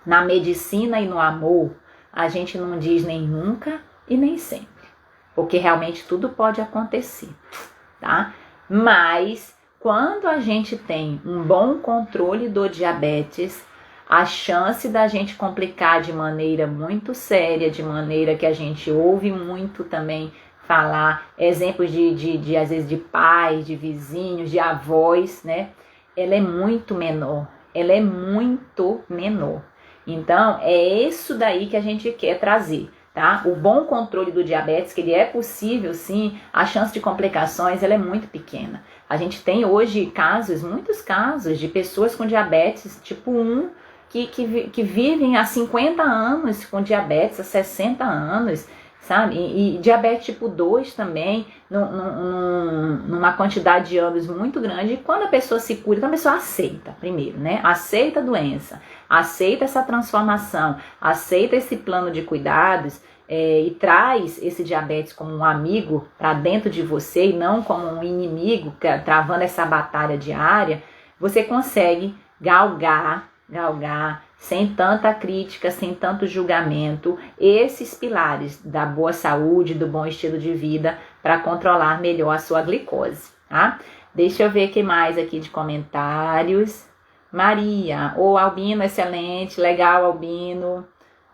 Na medicina e no amor, a gente não diz nem nunca e nem sempre, porque realmente tudo pode acontecer, tá? Mas quando a gente tem um bom controle do diabetes, a chance da gente complicar de maneira muito séria, de maneira que a gente ouve muito também falar, exemplos de às vezes de pais, de vizinhos, de avós, né? Ela é muito menor, ela é muito menor. Então, é isso daí que a gente quer trazer, tá? O bom controle do diabetes, que ele é possível sim, a chance de complicações ela é muito pequena. A gente tem hoje casos, muitos casos de pessoas com diabetes tipo 1, que vivem há 50 anos com diabetes, há 60 anos, sabe? E diabetes tipo 2 também, numa quantidade de anos muito grande. E quando a pessoa se cura, então a pessoa aceita primeiro, né? Aceita a doença, aceita essa transformação, aceita esse plano de cuidados e traz esse diabetes como um amigo para dentro de você e não como um inimigo, travando essa batalha diária. Você consegue galgar, sem tanta crítica, sem tanto julgamento, esses pilares da boa saúde, do bom estilo de vida, para controlar melhor a sua glicose, tá? Deixa eu ver o que mais aqui de comentários. Maria, Albino, excelente, legal, Albino.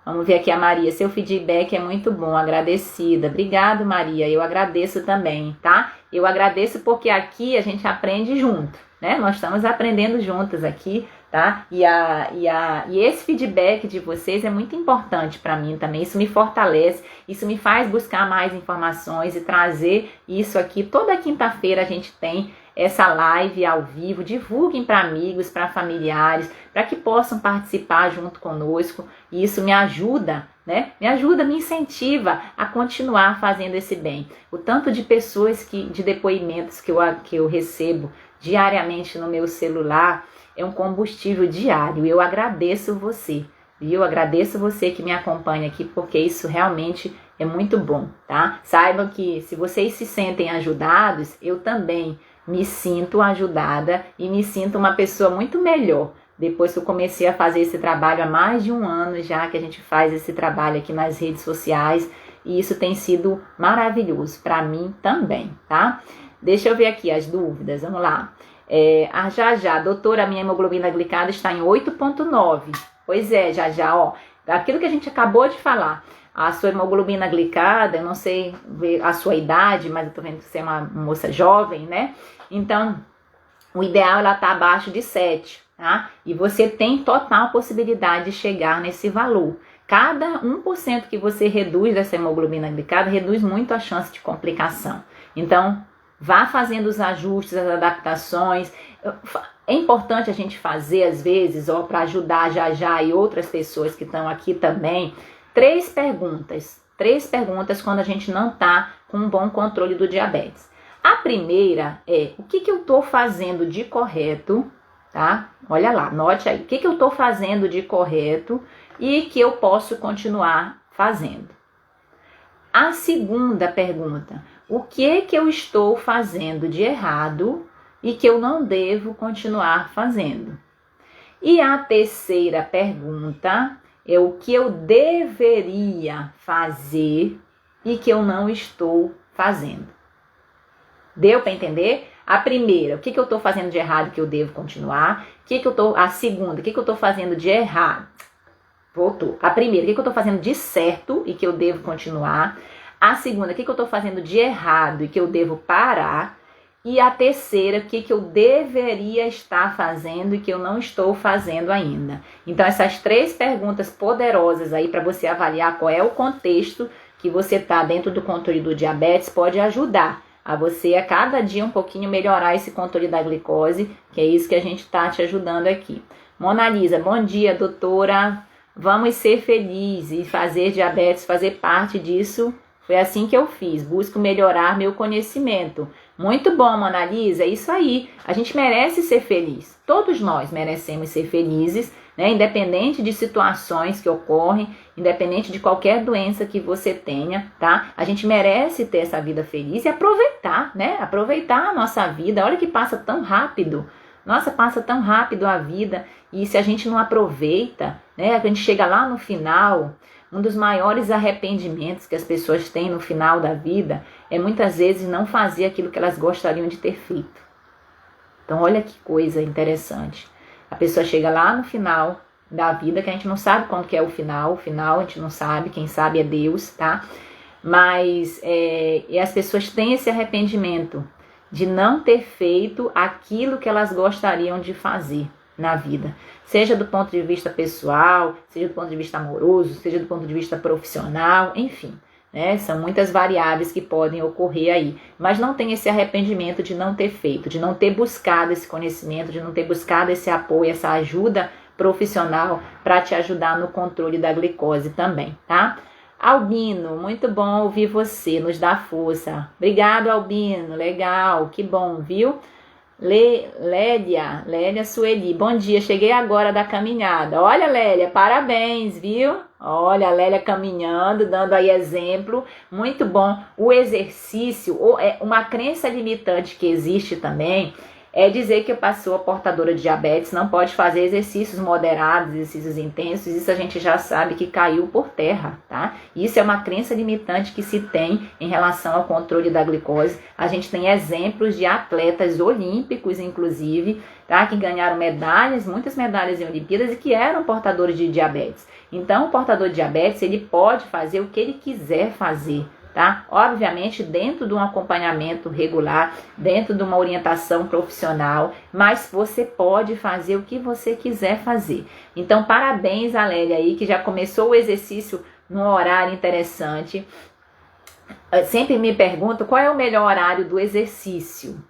Vamos ver aqui a Maria, seu feedback é muito bom, agradecida. Obrigado, Maria, eu agradeço também, tá? Eu agradeço porque aqui a gente aprende junto, né? Nós estamos aprendendo juntas aqui, tá? E esse feedback de vocês é muito importante para mim também, isso me fortalece, isso me faz buscar mais informações e trazer isso aqui. Toda quinta-feira a gente tem essa live ao vivo, divulguem para amigos, para familiares, para que possam participar junto conosco, e isso me ajuda, né? Me ajuda, me incentiva a continuar fazendo esse bem. O tanto de pessoas de depoimentos que eu recebo diariamente no meu celular é um combustível diário. Eu agradeço você, viu? Eu agradeço você que me acompanha aqui, porque isso realmente é muito bom, tá? Saibam que se vocês se sentem ajudados, eu também me sinto ajudada e me sinto uma pessoa muito melhor depois que eu comecei a fazer esse trabalho há mais de 1 ano já que a gente faz esse trabalho aqui nas redes sociais, e isso tem sido maravilhoso para mim também, tá? Deixa eu ver aqui as dúvidas, vamos lá. Doutora, minha hemoglobina glicada está em 8,9. Pois é, ó, aquilo que a gente acabou de falar, a sua hemoglobina glicada, eu não sei ver a sua idade, mas eu tô vendo que você é uma moça jovem, né? Então, o ideal é ela estar abaixo de 7, tá? E você tem total possibilidade de chegar nesse valor. Cada 1% que você reduz dessa hemoglobina glicada, reduz muito a chance de complicação. Então, vá fazendo os ajustes, as adaptações. É importante a gente fazer, às vezes, para ajudar já e outras pessoas que estão aqui também, 3 perguntas. 3 perguntas quando a gente não está com um bom controle do diabetes. A primeira é, o que eu estou fazendo de correto, tá? Olha lá, note aí, o que eu estou fazendo de correto e que eu posso continuar fazendo. A segunda pergunta, o que eu estou fazendo de errado e que eu não devo continuar fazendo. E a terceira pergunta é o que eu deveria fazer e que eu não estou fazendo. Deu para entender? A primeira, o que eu estou fazendo de errado que eu devo continuar? A segunda, o que eu estou fazendo de errado? Voltou. A primeira, o que eu estou fazendo de certo e que eu devo continuar? A segunda, o que eu estou fazendo de errado e que eu devo parar? E a terceira, o que eu deveria estar fazendo e que eu não estou fazendo ainda? Então, essas 3 perguntas poderosas aí para você avaliar qual é o contexto que você está dentro do controle do diabetes pode ajudar a você a cada dia um pouquinho melhorar esse controle da glicose, que é isso que a gente está te ajudando aqui. Mona Lisa, bom dia, doutora. Vamos ser felizes e fazer diabetes, fazer parte disso. Foi assim que eu fiz, busco melhorar meu conhecimento. Muito bom, Mona Lisa, é isso aí. A gente merece ser feliz. Todos nós merecemos ser felizes, né? Independente de situações que ocorrem, independente de qualquer doença que você tenha, tá? A gente merece ter essa vida feliz e aproveitar, né? Aproveitar a nossa vida. Olha que passa tão rápido. Nossa, passa tão rápido a vida. E se a gente não aproveita, né? A gente chega lá no final. Um dos maiores arrependimentos que as pessoas têm no final da vida é muitas vezes não fazer aquilo que elas gostariam de ter feito. Então, olha que coisa interessante. A pessoa chega lá no final da vida, que a gente não sabe quando que é o final a gente não sabe, quem sabe é Deus, tá? Mas e as pessoas têm esse arrependimento de não ter feito aquilo que elas gostariam de fazer na vida. Seja do ponto de vista pessoal, seja do ponto de vista amoroso, seja do ponto de vista profissional, enfim, né? São muitas variáveis que podem ocorrer aí. Mas não tem esse arrependimento de não ter feito, de não ter buscado esse conhecimento, de não ter buscado esse apoio, essa ajuda profissional para te ajudar no controle da glicose também, tá? Albino, muito bom ouvir você, nos dá força. Obrigado, Albino, legal, que bom, viu? Lélia Sueli, bom dia, cheguei agora da caminhada. Olha, Lélia, parabéns, viu? Olha, a Lélia caminhando, dando aí exemplo, muito bom. O exercício, uma crença limitante que existe também, é dizer que a pessoa portadora de diabetes não pode fazer exercícios moderados, exercícios intensos. Isso a gente já sabe que caiu por terra, tá? Isso é uma crença limitante que se tem em relação ao controle da glicose. A gente tem exemplos de atletas olímpicos, inclusive, tá? Que ganharam medalhas, muitas medalhas em Olimpíadas e que eram portadores de diabetes. Então, o portador de diabetes, ele pode fazer o que ele quiser fazer, tá? Obviamente dentro de um acompanhamento regular, dentro de uma orientação profissional, mas você pode fazer o que você quiser fazer. Então, parabéns a Lélia aí, que já começou o exercício num horário interessante. Eu sempre me pergunto qual é o melhor horário do exercício.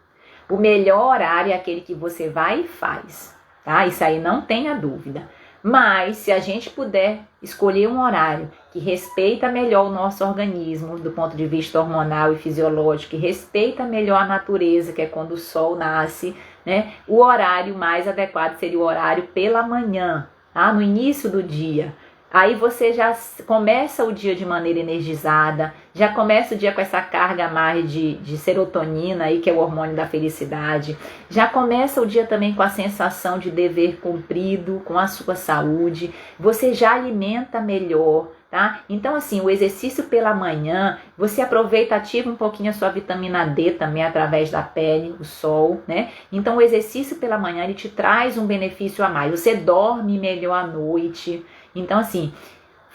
O melhor horário é aquele que você vai e faz, tá? Isso aí não tenha dúvida. Mas se a gente puder escolher um horário que respeita melhor o nosso organismo do ponto de vista hormonal e fisiológico, que respeita melhor a natureza, que é quando o sol nasce, né? O horário mais adequado seria o horário pela manhã, tá? No início do dia. Aí você já começa o dia de maneira energizada, já começa o dia com essa carga mais de serotonina, aí, que é o hormônio da felicidade. Já começa o dia também com a sensação de dever cumprido com a sua saúde. Você já alimenta melhor, tá? Então, assim, o exercício pela manhã, você aproveita, ativa um pouquinho a sua vitamina D também através da pele, o sol, né? Então, o exercício pela manhã, ele te traz um benefício a mais. Você dorme melhor à noite. Então, assim,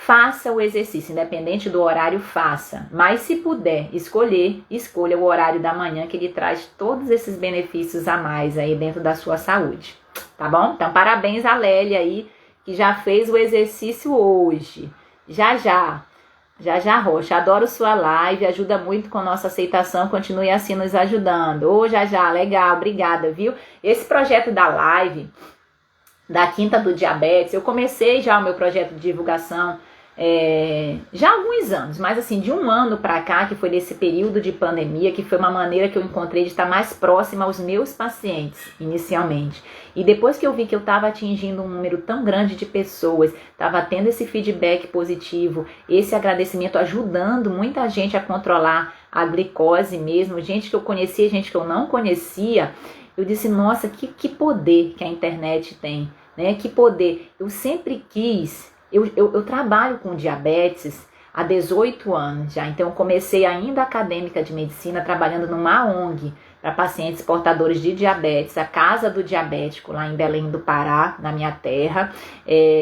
faça o exercício, independente do horário, faça. Mas se puder escolher, escolha o horário da manhã, que ele traz todos esses benefícios a mais aí dentro da sua saúde, tá bom? Então, parabéns a Lélia aí, que já fez o exercício hoje. Já, Rocha, adoro sua live, ajuda muito com nossa aceitação, continue assim nos ajudando. Ô, já, legal, obrigada, viu? Esse projeto da live, da Quinta do Diabetes, eu comecei já o meu projeto de divulgação já há alguns anos, mas assim, de um ano para cá, que foi nesse período de pandemia, que foi uma maneira que eu encontrei de estar mais próxima aos meus pacientes, inicialmente. E depois que eu vi que eu estava atingindo um número tão grande de pessoas, estava tendo esse feedback positivo, esse agradecimento, ajudando muita gente a controlar a glicose mesmo, gente que eu conhecia, gente que eu não conhecia, eu disse, nossa, que poder que a internet tem, né? Que poder. Eu sempre quis... Eu trabalho com diabetes há 18 anos já, então eu comecei ainda acadêmica de medicina, trabalhando numa ONG para pacientes portadores de diabetes, a Casa do Diabético, lá em Belém do Pará, na minha terra,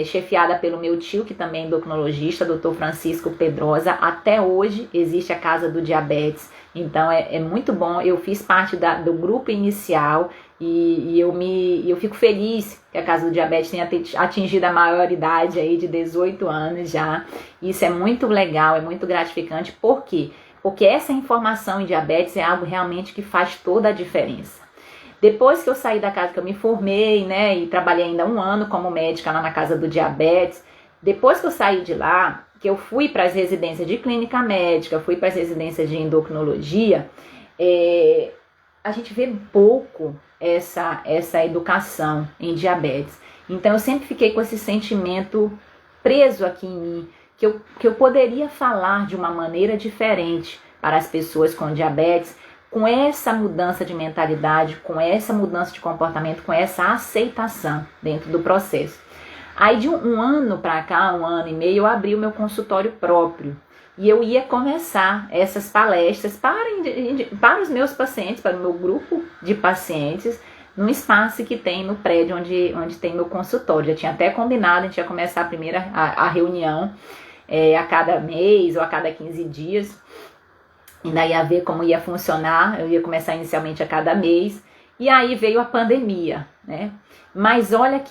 chefiada pelo meu tio, que também é endocrinologista, Dr. Francisco Pedrosa. Até hoje existe a Casa do Diabetes, então é muito bom. Eu fiz parte do grupo inicial e eu fico feliz que a Casa do Diabetes tenha atingido a maioridade aí de 18 anos já. Isso é muito legal, é muito gratificante. Por quê? Porque essa informação em diabetes é algo realmente que faz toda a diferença. Depois que eu saí da casa, que eu me formei, né, e trabalhei ainda um ano como médica lá na Casa do Diabetes, depois que eu saí de lá, que eu fui para as residências de clínica médica, fui para as residências de endocrinologia, a gente vê pouco essa educação em diabetes. Então eu sempre fiquei com esse sentimento preso aqui em mim, que eu poderia falar de uma maneira diferente para as pessoas com diabetes, com essa mudança de mentalidade, com essa mudança de comportamento, com essa aceitação dentro do processo. Aí de um ano para cá, um ano e meio, eu abri o meu consultório próprio. E eu ia começar essas palestras para os meus pacientes, para o meu grupo de pacientes, num espaço que tem no prédio onde tem meu consultório. Já tinha até combinado, a gente ia começar a reunião a cada mês ou a cada 15 dias. Ainda ia ver como ia funcionar, eu ia começar inicialmente a cada mês. E aí veio a pandemia, né? Mas olha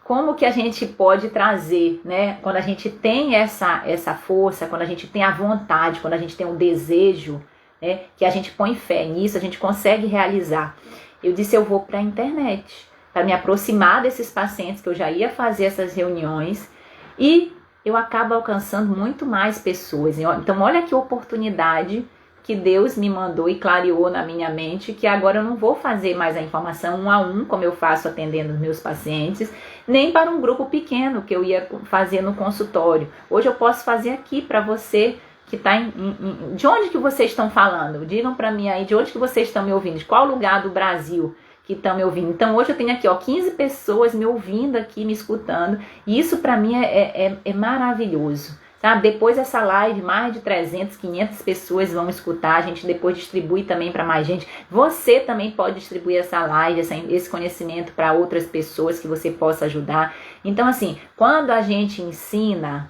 como que a gente pode trazer, né? Quando a gente tem essa força, quando a gente tem a vontade, quando a gente tem um desejo, né? Que a gente põe fé nisso, a gente consegue realizar. Eu disse, eu vou para a internet, para me aproximar desses pacientes que eu já ia fazer essas reuniões e eu acabo alcançando muito mais pessoas. Então olha que oportunidade que Deus me mandou e clareou na minha mente, que agora eu não vou fazer mais a informação 1 a 1, como eu faço atendendo os meus pacientes, nem para um grupo pequeno que eu ia fazer no consultório. Hoje eu posso fazer aqui para você que está de onde que vocês estão falando? Digam para mim aí de onde que vocês estão me ouvindo, de qual lugar do Brasil que estão me ouvindo. Então hoje eu tenho aqui 15 pessoas me ouvindo aqui, me escutando, e isso para mim é maravilhoso. Sabe? Depois dessa live, mais de 300, 500 pessoas vão escutar, a gente depois distribui também para mais gente. Você também pode distribuir essa live, esse conhecimento para outras pessoas que você possa ajudar. Então assim, quando a gente ensina,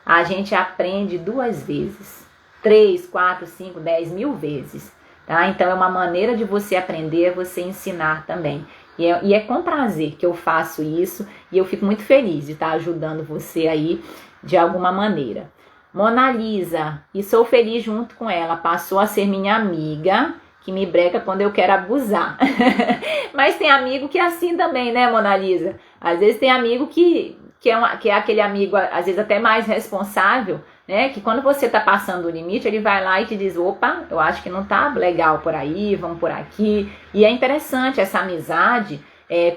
a gente aprende 2 vezes, 3, 4, 5, 10 mil vezes. Tá? Então é uma maneira de você aprender, você ensinar também. E é com prazer que eu faço isso e eu fico muito feliz de estar ajudando você aí de alguma maneira. Mona Lisa, e sou feliz junto com ela, passou a ser minha amiga, que me breca quando eu quero abusar. Mas tem amigo que é assim também, né, Mona Lisa? Às vezes tem amigo que é aquele amigo, às vezes até mais responsável, né? Que quando você tá passando o limite, ele vai lá e te diz, opa, eu acho que não tá legal por aí, vamos por aqui. E é interessante essa amizade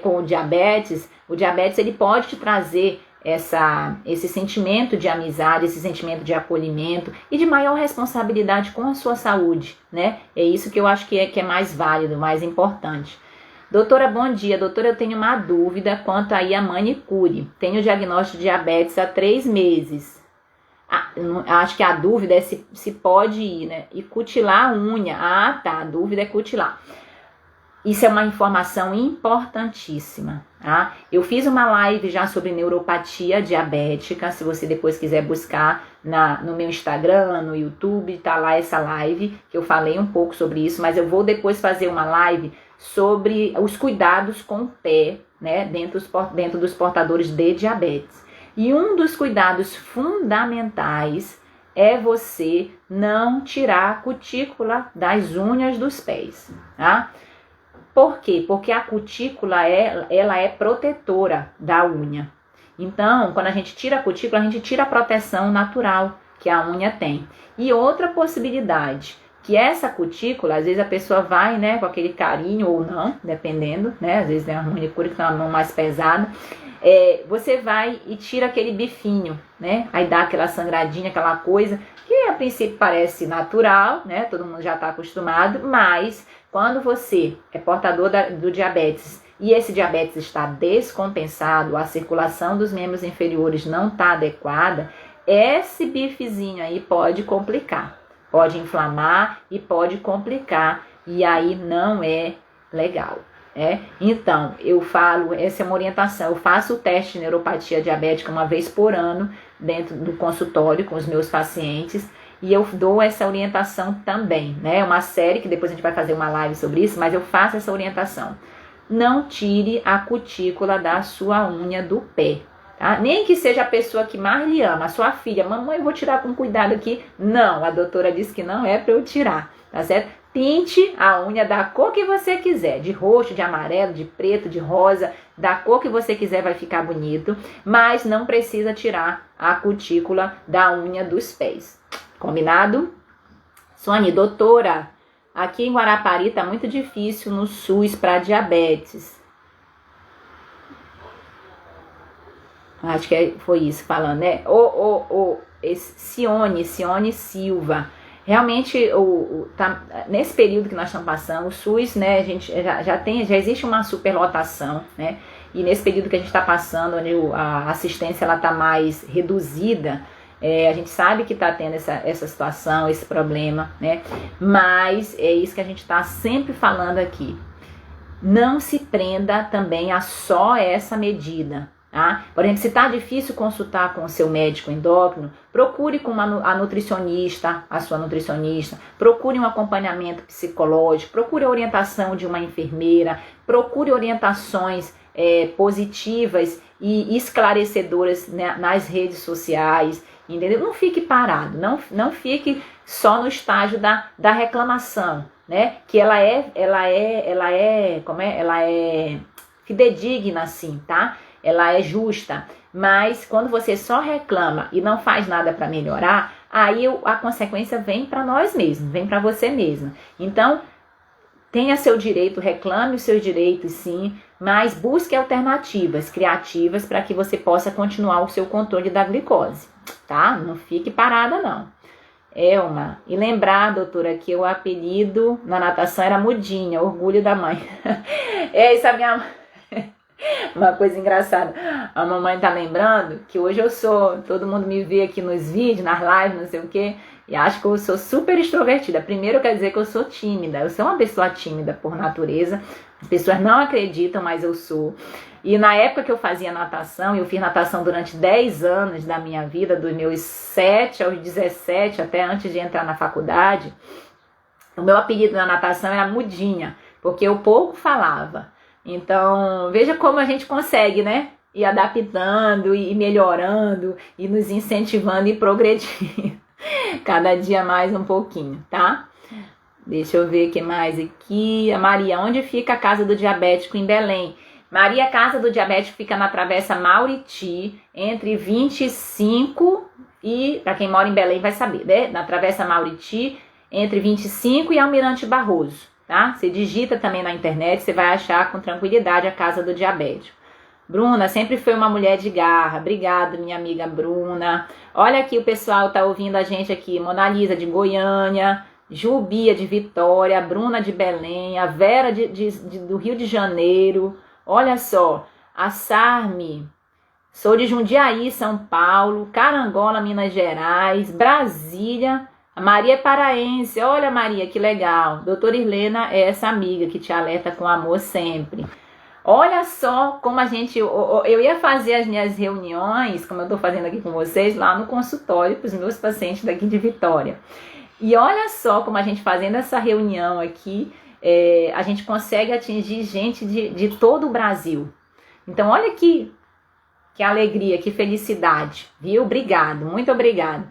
com o diabetes. O diabetes, ele pode te trazer esse sentimento de amizade, esse sentimento de acolhimento e de maior responsabilidade com a sua saúde, né? É isso que eu acho que é mais válido, mais importante. Doutora, bom dia. Doutora, eu tenho uma dúvida quanto aí a manicure. Tenho diagnóstico de diabetes há 3 meses. Acho que a dúvida é se pode ir, né? E cutilar a unha. Ah, tá. A dúvida é cutilar. Isso é uma informação importantíssima, tá? Eu fiz uma live já sobre neuropatia diabética, se você depois quiser buscar no meu Instagram, no YouTube, tá lá essa live, que eu falei um pouco sobre isso, mas eu vou depois fazer uma live sobre os cuidados com o pé, né, dentro dos portadores de diabetes. E um dos cuidados fundamentais é você não tirar a cutícula das unhas dos pés, tá? Por quê? Porque a cutícula ela é protetora da unha. Então, quando a gente tira a cutícula, a gente tira a proteção natural que a unha tem. E outra possibilidade, que essa cutícula, às vezes a pessoa vai, né, com aquele carinho ou não, dependendo, né, às vezes tem uma manicure que tem uma mão mais pesada, você vai e tira aquele bifinho, né, aí dá aquela sangradinha, aquela coisa, que a princípio parece natural, né, todo mundo já está acostumado, mas quando você é portador do diabetes e esse diabetes está descompensado, a circulação dos membros inferiores não está adequada, esse bifezinho aí pode complicar, pode inflamar e pode complicar, e aí não é legal. Então, eu falo, essa é uma orientação, eu faço o teste de neuropatia diabética uma vez por ano dentro do consultório com os meus pacientes e eu dou essa orientação também, né? É uma série que depois a gente vai fazer uma live sobre isso, mas eu faço essa orientação. Não tire a cutícula da sua unha do pé, tá? Nem que seja a pessoa que mais lhe ama, a sua filha, mamãe, eu vou tirar com cuidado aqui. Não, a doutora disse que não é para eu tirar, tá certo? Pinte a unha da cor que você quiser, de roxo, de amarelo, de preto, de rosa, da cor que você quiser vai ficar bonito, mas não precisa tirar a cutícula da unha dos pés. Combinado? Sônia, doutora, aqui em Guarapari tá muito difícil no SUS para diabetes. Acho que foi isso falando, né? Cione Silva. Realmente, nesse período que nós estamos passando, o SUS, né, a gente já existe uma superlotação, né? E nesse período que a gente está passando, onde a assistência ela está mais reduzida, a gente sabe que está tendo essa situação, esse problema, né? Mas é isso que a gente está sempre falando aqui. Não se prenda também a só essa medida. Tá? Por exemplo, se está difícil consultar com o seu médico endócrino, procure com a nutricionista, a sua nutricionista, procure um acompanhamento psicológico, procure a orientação de uma enfermeira, procure orientações positivas e esclarecedoras, né, nas redes sociais, entendeu? Não fique parado, não fique só no estágio da reclamação, né? Que ela é fidedigna, assim, tá? Ela é justa, mas quando você só reclama e não faz nada para melhorar, aí a consequência vem para nós mesmos, vem para você mesmo. Então, tenha seu direito, reclame os seus direitos sim, mas busque alternativas criativas para que você possa continuar o seu controle da glicose, tá? Não fique parada não. Elma, e lembrar, doutora, que o apelido na natação era Mudinha, orgulho da mãe. Essa minha... Uma coisa engraçada, a mamãe tá lembrando que hoje todo mundo me vê aqui nos vídeos, nas lives, não sei o que, e acho que eu sou super extrovertida. Primeiro quer dizer que eu sou tímida, eu sou uma pessoa tímida por natureza, as pessoas não acreditam, mas eu sou. E na época que eu fazia natação, eu fiz natação durante 10 anos da minha vida, dos meus 7 aos 17, até antes de entrar na faculdade, o meu apelido na natação era Mudinha, porque eu pouco falava. Então, veja como a gente consegue, né? Ir adaptando, e melhorando, e nos incentivando e progredindo. Cada dia mais um pouquinho, tá? Deixa eu ver o que mais aqui. A Maria, onde fica a casa do diabético em Belém? Maria, a casa do diabético fica na Travessa Mauriti, entre 25 e, para quem mora em Belém vai saber, né? Na Travessa Mauriti, entre 25 e Almirante Barroso. Tá? Você digita também na internet, você vai achar com tranquilidade a casa do diabético. Bruna, sempre foi uma mulher de garra. Obrigada, minha amiga Bruna. Olha aqui, o pessoal tá ouvindo a gente aqui. Mona Lisa de Goiânia, Jubia de Vitória, Bruna de Belém, a Vera do Rio de Janeiro. Olha só, a Sarmi, sou de Jundiaí, São Paulo, Carangola, Minas Gerais, Brasília, A Maria é paraense. Olha, Maria, que legal. Doutora Irlena é essa amiga que te alerta com amor sempre. Olha só como a gente... Eu ia fazer as minhas reuniões, como eu estou fazendo aqui com vocês, lá no consultório para os meus pacientes daqui de Vitória. E olha só como a gente fazendo essa reunião aqui, a gente consegue atingir gente de todo o Brasil. Então, olha que alegria, que felicidade, viu? Obrigado, muito obrigado.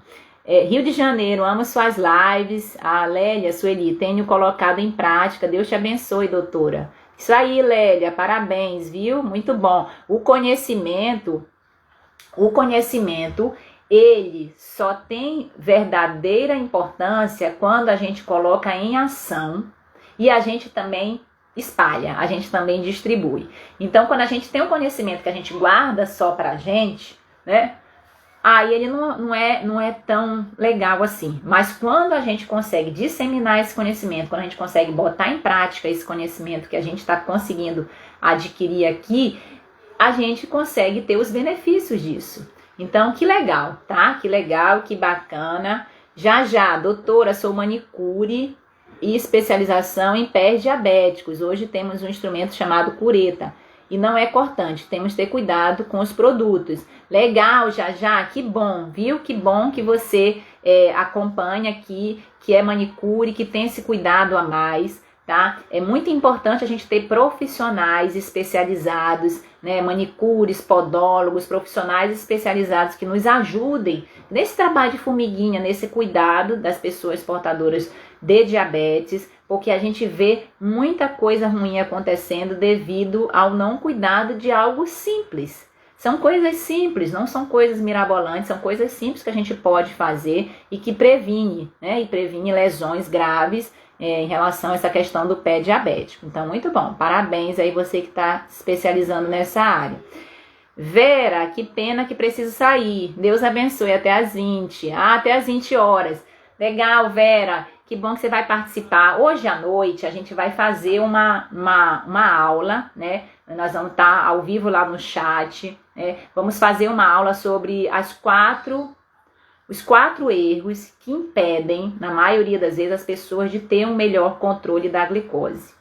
Rio de Janeiro, amo suas lives. A Lélia, Sueli, tenho colocado em prática. Deus te abençoe, doutora. Isso aí, Lélia, parabéns, viu? Muito bom. O conhecimento, ele só tem verdadeira importância quando a gente coloca em ação e a gente também espalha, a gente também distribui. Então, quando a gente tem um conhecimento que a gente guarda só pra gente, né? Aí ele não é tão legal assim. Mas quando a gente consegue disseminar esse conhecimento, quando a gente consegue botar em prática esse conhecimento que a gente está conseguindo adquirir aqui, a gente consegue ter os benefícios disso. Então, que legal, tá? Que legal, que bacana. Já, doutora, sou manicure e especialização em pés diabéticos. Hoje temos um instrumento chamado cureta. E não é cortante, temos que ter cuidado com os produtos. Legal, já, que bom, viu? Que bom que você acompanha aqui, que é manicure, que tem esse cuidado a mais, tá? É muito importante a gente ter profissionais especializados, né? Manicures, podólogos, profissionais especializados que nos ajudem nesse trabalho de formiguinha, nesse cuidado das pessoas portadoras de diabetes, porque a gente vê muita coisa ruim acontecendo devido ao não cuidado de algo simples. São coisas simples, não são coisas mirabolantes, são coisas simples que a gente pode fazer e que previne, né? E previne lesões graves em relação a essa questão do pé diabético. Então, muito bom. Parabéns aí você que está se especializando nessa área. Vera, que pena que preciso sair. Deus abençoe até às 20. Até às 20 horas. Legal, Vera. Que bom que você vai participar. Hoje à noite a gente vai fazer uma aula, né? Nós vamos estar ao vivo lá no chat, né? Vamos fazer uma aula sobre os quatro erros que impedem, na maioria das vezes, as pessoas de ter um melhor controle da glicose.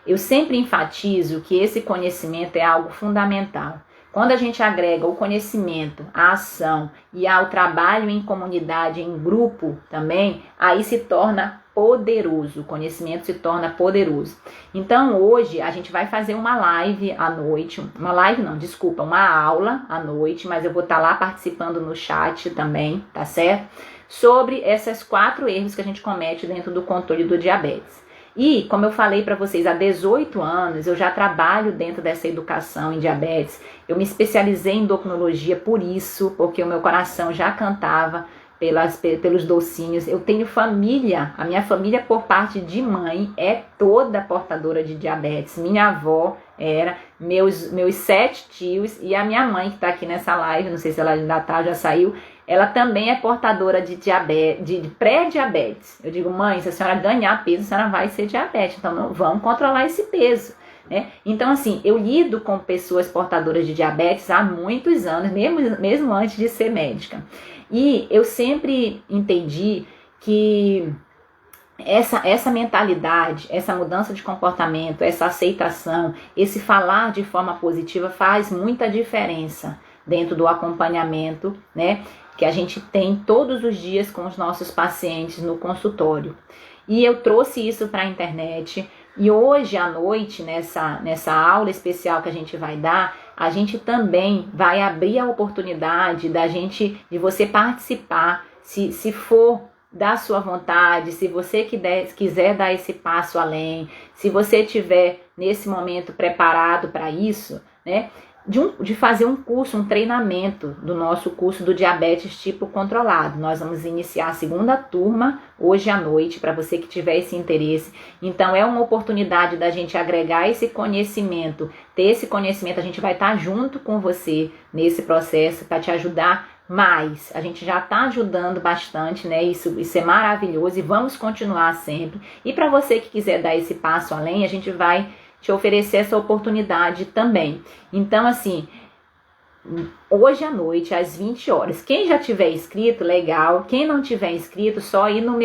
Eu sempre enfatizo que esse conhecimento é algo fundamental. Quando a gente agrega o conhecimento, a ação e ao trabalho em comunidade, em grupo também, aí se torna poderoso, o conhecimento se torna poderoso. Então hoje a gente vai fazer uma live à noite, uma aula à noite, mas eu vou estar lá participando no chat também, tá certo? Sobre esses 4 erros que a gente comete dentro do controle do diabetes. E, como eu falei para vocês, há 18 anos eu já trabalho dentro dessa educação em diabetes. Eu me especializei em endocrinologia por isso, porque o meu coração já cantava pelos docinhos. Eu tenho família, a minha família por parte de mãe é toda portadora de diabetes. Minha avó era, meus 7 tios e a minha mãe que está aqui nessa live, não sei se ela ainda tá, já saiu, ela também é portadora de diabetes, de pré-diabetes. Eu digo, mãe, se a senhora ganhar peso, a senhora vai ser diabética, então não, vamos controlar esse peso, né? Então, assim, eu lido com pessoas portadoras de diabetes há muitos anos, mesmo antes de ser médica. E eu sempre entendi que essa mentalidade, essa mudança de comportamento, essa aceitação, esse falar de forma positiva faz muita diferença dentro do acompanhamento, né, que a gente tem todos os dias com os nossos pacientes no consultório. E eu trouxe isso para a internet. E hoje à noite, nessa aula especial que a gente vai dar, a gente também vai abrir a oportunidade de você participar, se for da sua vontade, se você quiser dar esse passo além, se você estiver nesse momento preparado para isso, né? De fazer um curso, um treinamento do nosso curso do diabetes tipo controlado. Nós vamos iniciar a 2ª turma hoje à noite, para você que tiver esse interesse. Então é uma oportunidade da gente agregar esse conhecimento, ter esse conhecimento, a gente vai estar junto com você nesse processo para te ajudar mais. A gente já está ajudando bastante, né? Isso é maravilhoso e vamos continuar sempre. E para você que quiser dar esse passo além, a gente vai te oferecer essa oportunidade também. Então, assim, hoje à noite, às 20 horas. Quem já tiver inscrito, legal. Quem não tiver inscrito, só ir no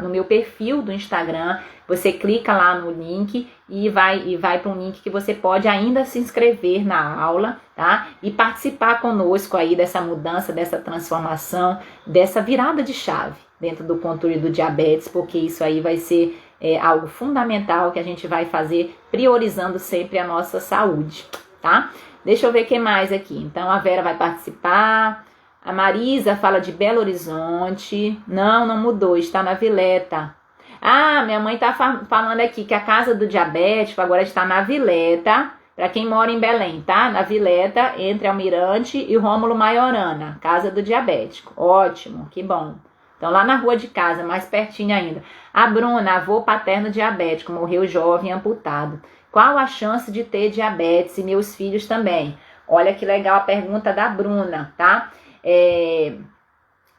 meu perfil do Instagram. Você clica lá no link e vai para um link que você pode ainda se inscrever na aula, tá? E participar conosco aí dessa mudança, dessa transformação, dessa virada de chave dentro do controle do diabetes, porque isso aí vai ser algo fundamental que a gente vai fazer priorizando sempre a nossa saúde, tá? Deixa eu ver o que mais aqui. Então, a Vera vai participar. A Marisa fala de Belo Horizonte. Não mudou, está na Vileta. Ah, minha mãe tá falando aqui que a casa do diabético agora está na Vileta. Para quem mora em Belém, tá? Na Vileta, entre Almirante e Rômulo Maiorana. Casa do diabético. Ótimo, que bom. Então, lá na rua de casa, mais pertinho ainda. A Bruna, avô paterno diabético, morreu jovem, amputado. Qual a chance de ter diabetes e meus filhos também? Olha que legal a pergunta da Bruna, tá?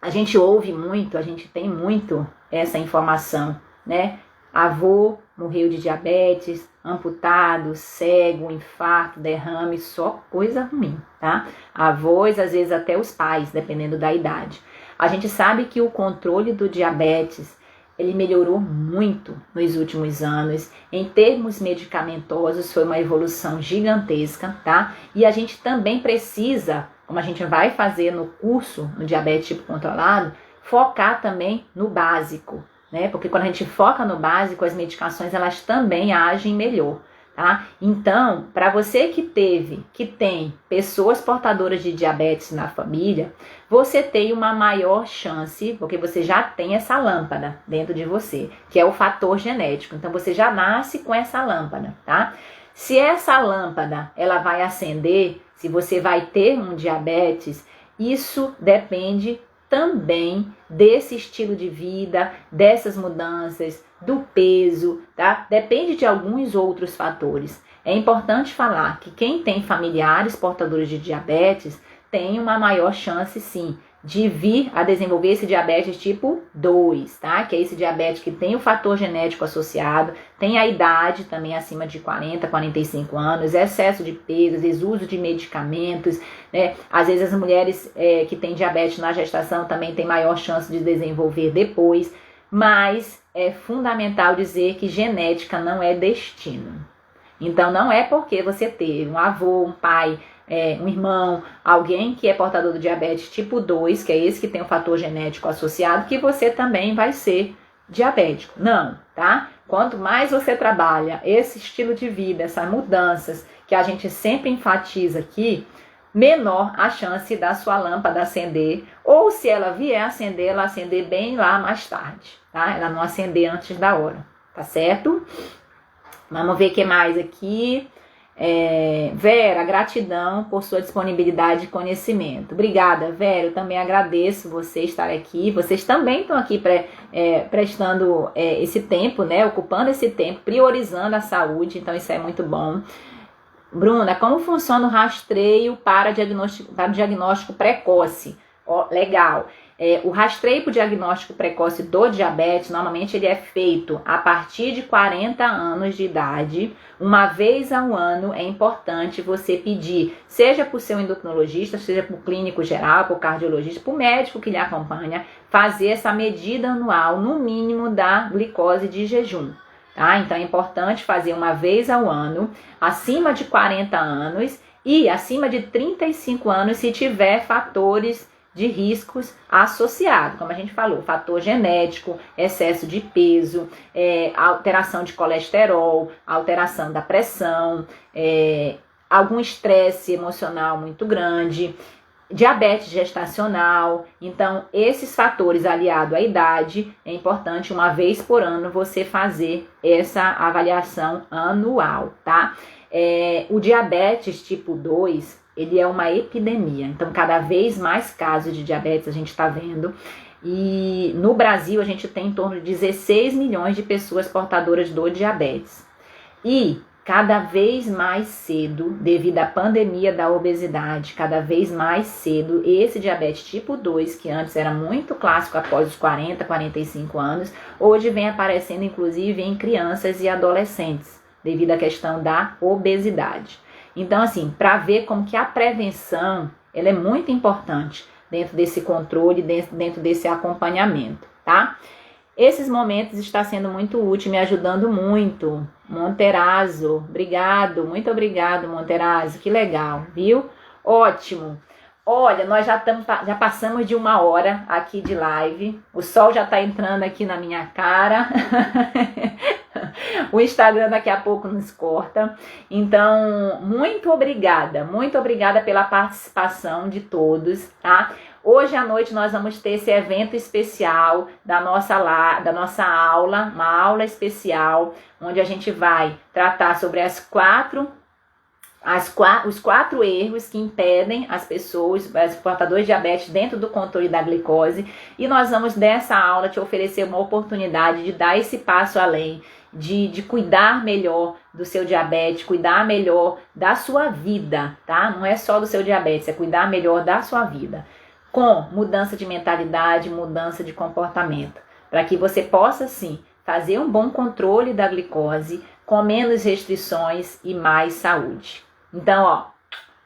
A gente ouve muito, a gente tem muito essa informação, né? Avô morreu de diabetes, amputado, cego, infarto, derrame, só coisa ruim, tá? Avós, às vezes até os pais, dependendo da idade. A gente sabe que o controle do diabetes, ele melhorou muito nos últimos anos. Em termos medicamentosos, foi uma evolução gigantesca, tá? E a gente também precisa, como a gente vai fazer no curso no diabetes tipo controlado, focar também no básico, né? Porque quando a gente foca no básico, as medicações, elas também agem melhor, tá? Então, para você que tem pessoas portadoras de diabetes na família, você tem uma maior chance, porque você já tem essa lâmpada dentro de você, que é o fator genético. Então, você já nasce com essa lâmpada, tá? Se essa lâmpada, ela vai acender, se você vai ter um diabetes, isso depende também desse estilo de vida, dessas mudanças, do peso, tá? Depende de alguns outros fatores. É importante falar que quem tem familiares portadores de diabetes tem uma maior chance, sim, de vir a desenvolver esse diabetes tipo 2, tá? Que é esse diabetes que tem o fator genético associado, tem a idade também acima de 40, 45 anos, excesso de peso, às vezes uso de medicamentos, né? Às vezes as mulheres que têm diabetes na gestação também têm maior chance de desenvolver depois, mas é fundamental dizer que genética não é destino. Então não é porque você teve um avô, um pai, um irmão, alguém que é portador do diabetes tipo 2, que é esse que tem o fator genético associado, que você também vai ser diabético. Não, tá? Quanto mais você trabalha esse estilo de vida, essas mudanças que a gente sempre enfatiza aqui, menor a chance da sua lâmpada acender, ou se ela vier acender, ela acender bem lá mais tarde, tá? Ela não acender antes da hora, tá certo? Vamos ver o que mais aqui. Vera, gratidão por sua disponibilidade e conhecimento. Obrigada, Vera, eu também agradeço você estar aqui. Vocês também estão aqui prestando esse tempo, né? Ocupando esse tempo, priorizando a saúde, então isso é muito bom. Bruna, como funciona o rastreio para o diagnóstico precoce? Legal. O rastreio para o diagnóstico precoce do diabetes, normalmente ele é feito a partir de 40 anos de idade. Uma vez ao ano é importante você pedir, seja para o seu endocrinologista, seja para o clínico geral, para o cardiologista, para o médico que lhe acompanha, fazer essa medida anual, no mínimo, da glicose de jejum. Tá? Então é importante fazer uma vez ao ano, acima de 40 anos e acima de 35 anos se tiver fatores de riscos associados, como a gente falou, fator genético, excesso de peso, alteração de colesterol, alteração da pressão, algum estresse emocional muito grande, diabetes gestacional. Então, esses fatores aliados à idade, é importante uma vez por ano você fazer essa avaliação anual, tá? O diabetes tipo 2, ele é uma epidemia, então cada vez mais casos de diabetes a gente está vendo, e no Brasil a gente tem em torno de 16 milhões de pessoas portadoras do diabetes, e cada vez mais cedo, devido à pandemia da obesidade, cada vez mais cedo, esse diabetes tipo 2, que antes era muito clássico após os 40, 45 anos, hoje vem aparecendo inclusive em crianças e adolescentes, devido à questão da obesidade. Então, assim, para ver como que a prevenção Ela é muito importante dentro desse controle, dentro desse acompanhamento, tá? Esses momentos está sendo muito útil, me ajudando muito. Monterazzo, obrigado, muito obrigado, Monterazzo, que legal, viu? Ótimo. Olha, nós já passamos de 1 hora aqui de live. O sol já está entrando aqui na minha cara. O Instagram daqui a pouco nos corta. Então, muito obrigada pela participação de todos, tá? Hoje à noite nós vamos ter esse evento especial da nossa aula, uma aula especial, onde a gente vai tratar sobre os 4 erros que impedem as pessoas, os portadores de diabetes, dentro do controle da glicose. E nós vamos, dessa aula, te oferecer uma oportunidade de dar esse passo além, de cuidar melhor do seu diabetes, cuidar melhor da sua vida, tá? Não é só do seu diabetes, é cuidar melhor da sua vida, com mudança de mentalidade, mudança de comportamento, para que você possa, sim, fazer um bom controle da glicose, com menos restrições e mais saúde. Então, ó,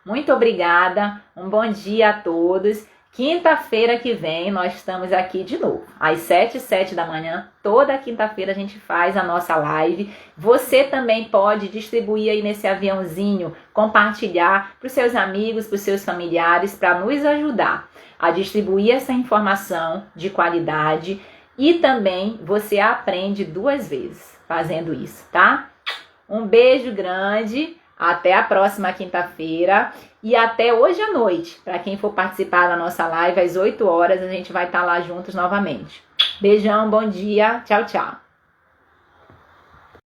muito obrigada, um bom dia a todos. Quinta-feira que vem nós estamos aqui de novo, às 7h07 da manhã. Toda quinta-feira a gente faz a nossa live. Você também pode distribuir aí nesse aviãozinho, compartilhar para os seus amigos, para os seus familiares, para nos ajudar a distribuir essa informação de qualidade. E também você aprende 2 vezes fazendo isso, tá? Um beijo grande. Até a próxima quinta-feira e até hoje à noite. Para quem for participar da nossa live, às 8 horas, a gente vai estar lá juntos novamente. Beijão, bom dia, tchau, tchau.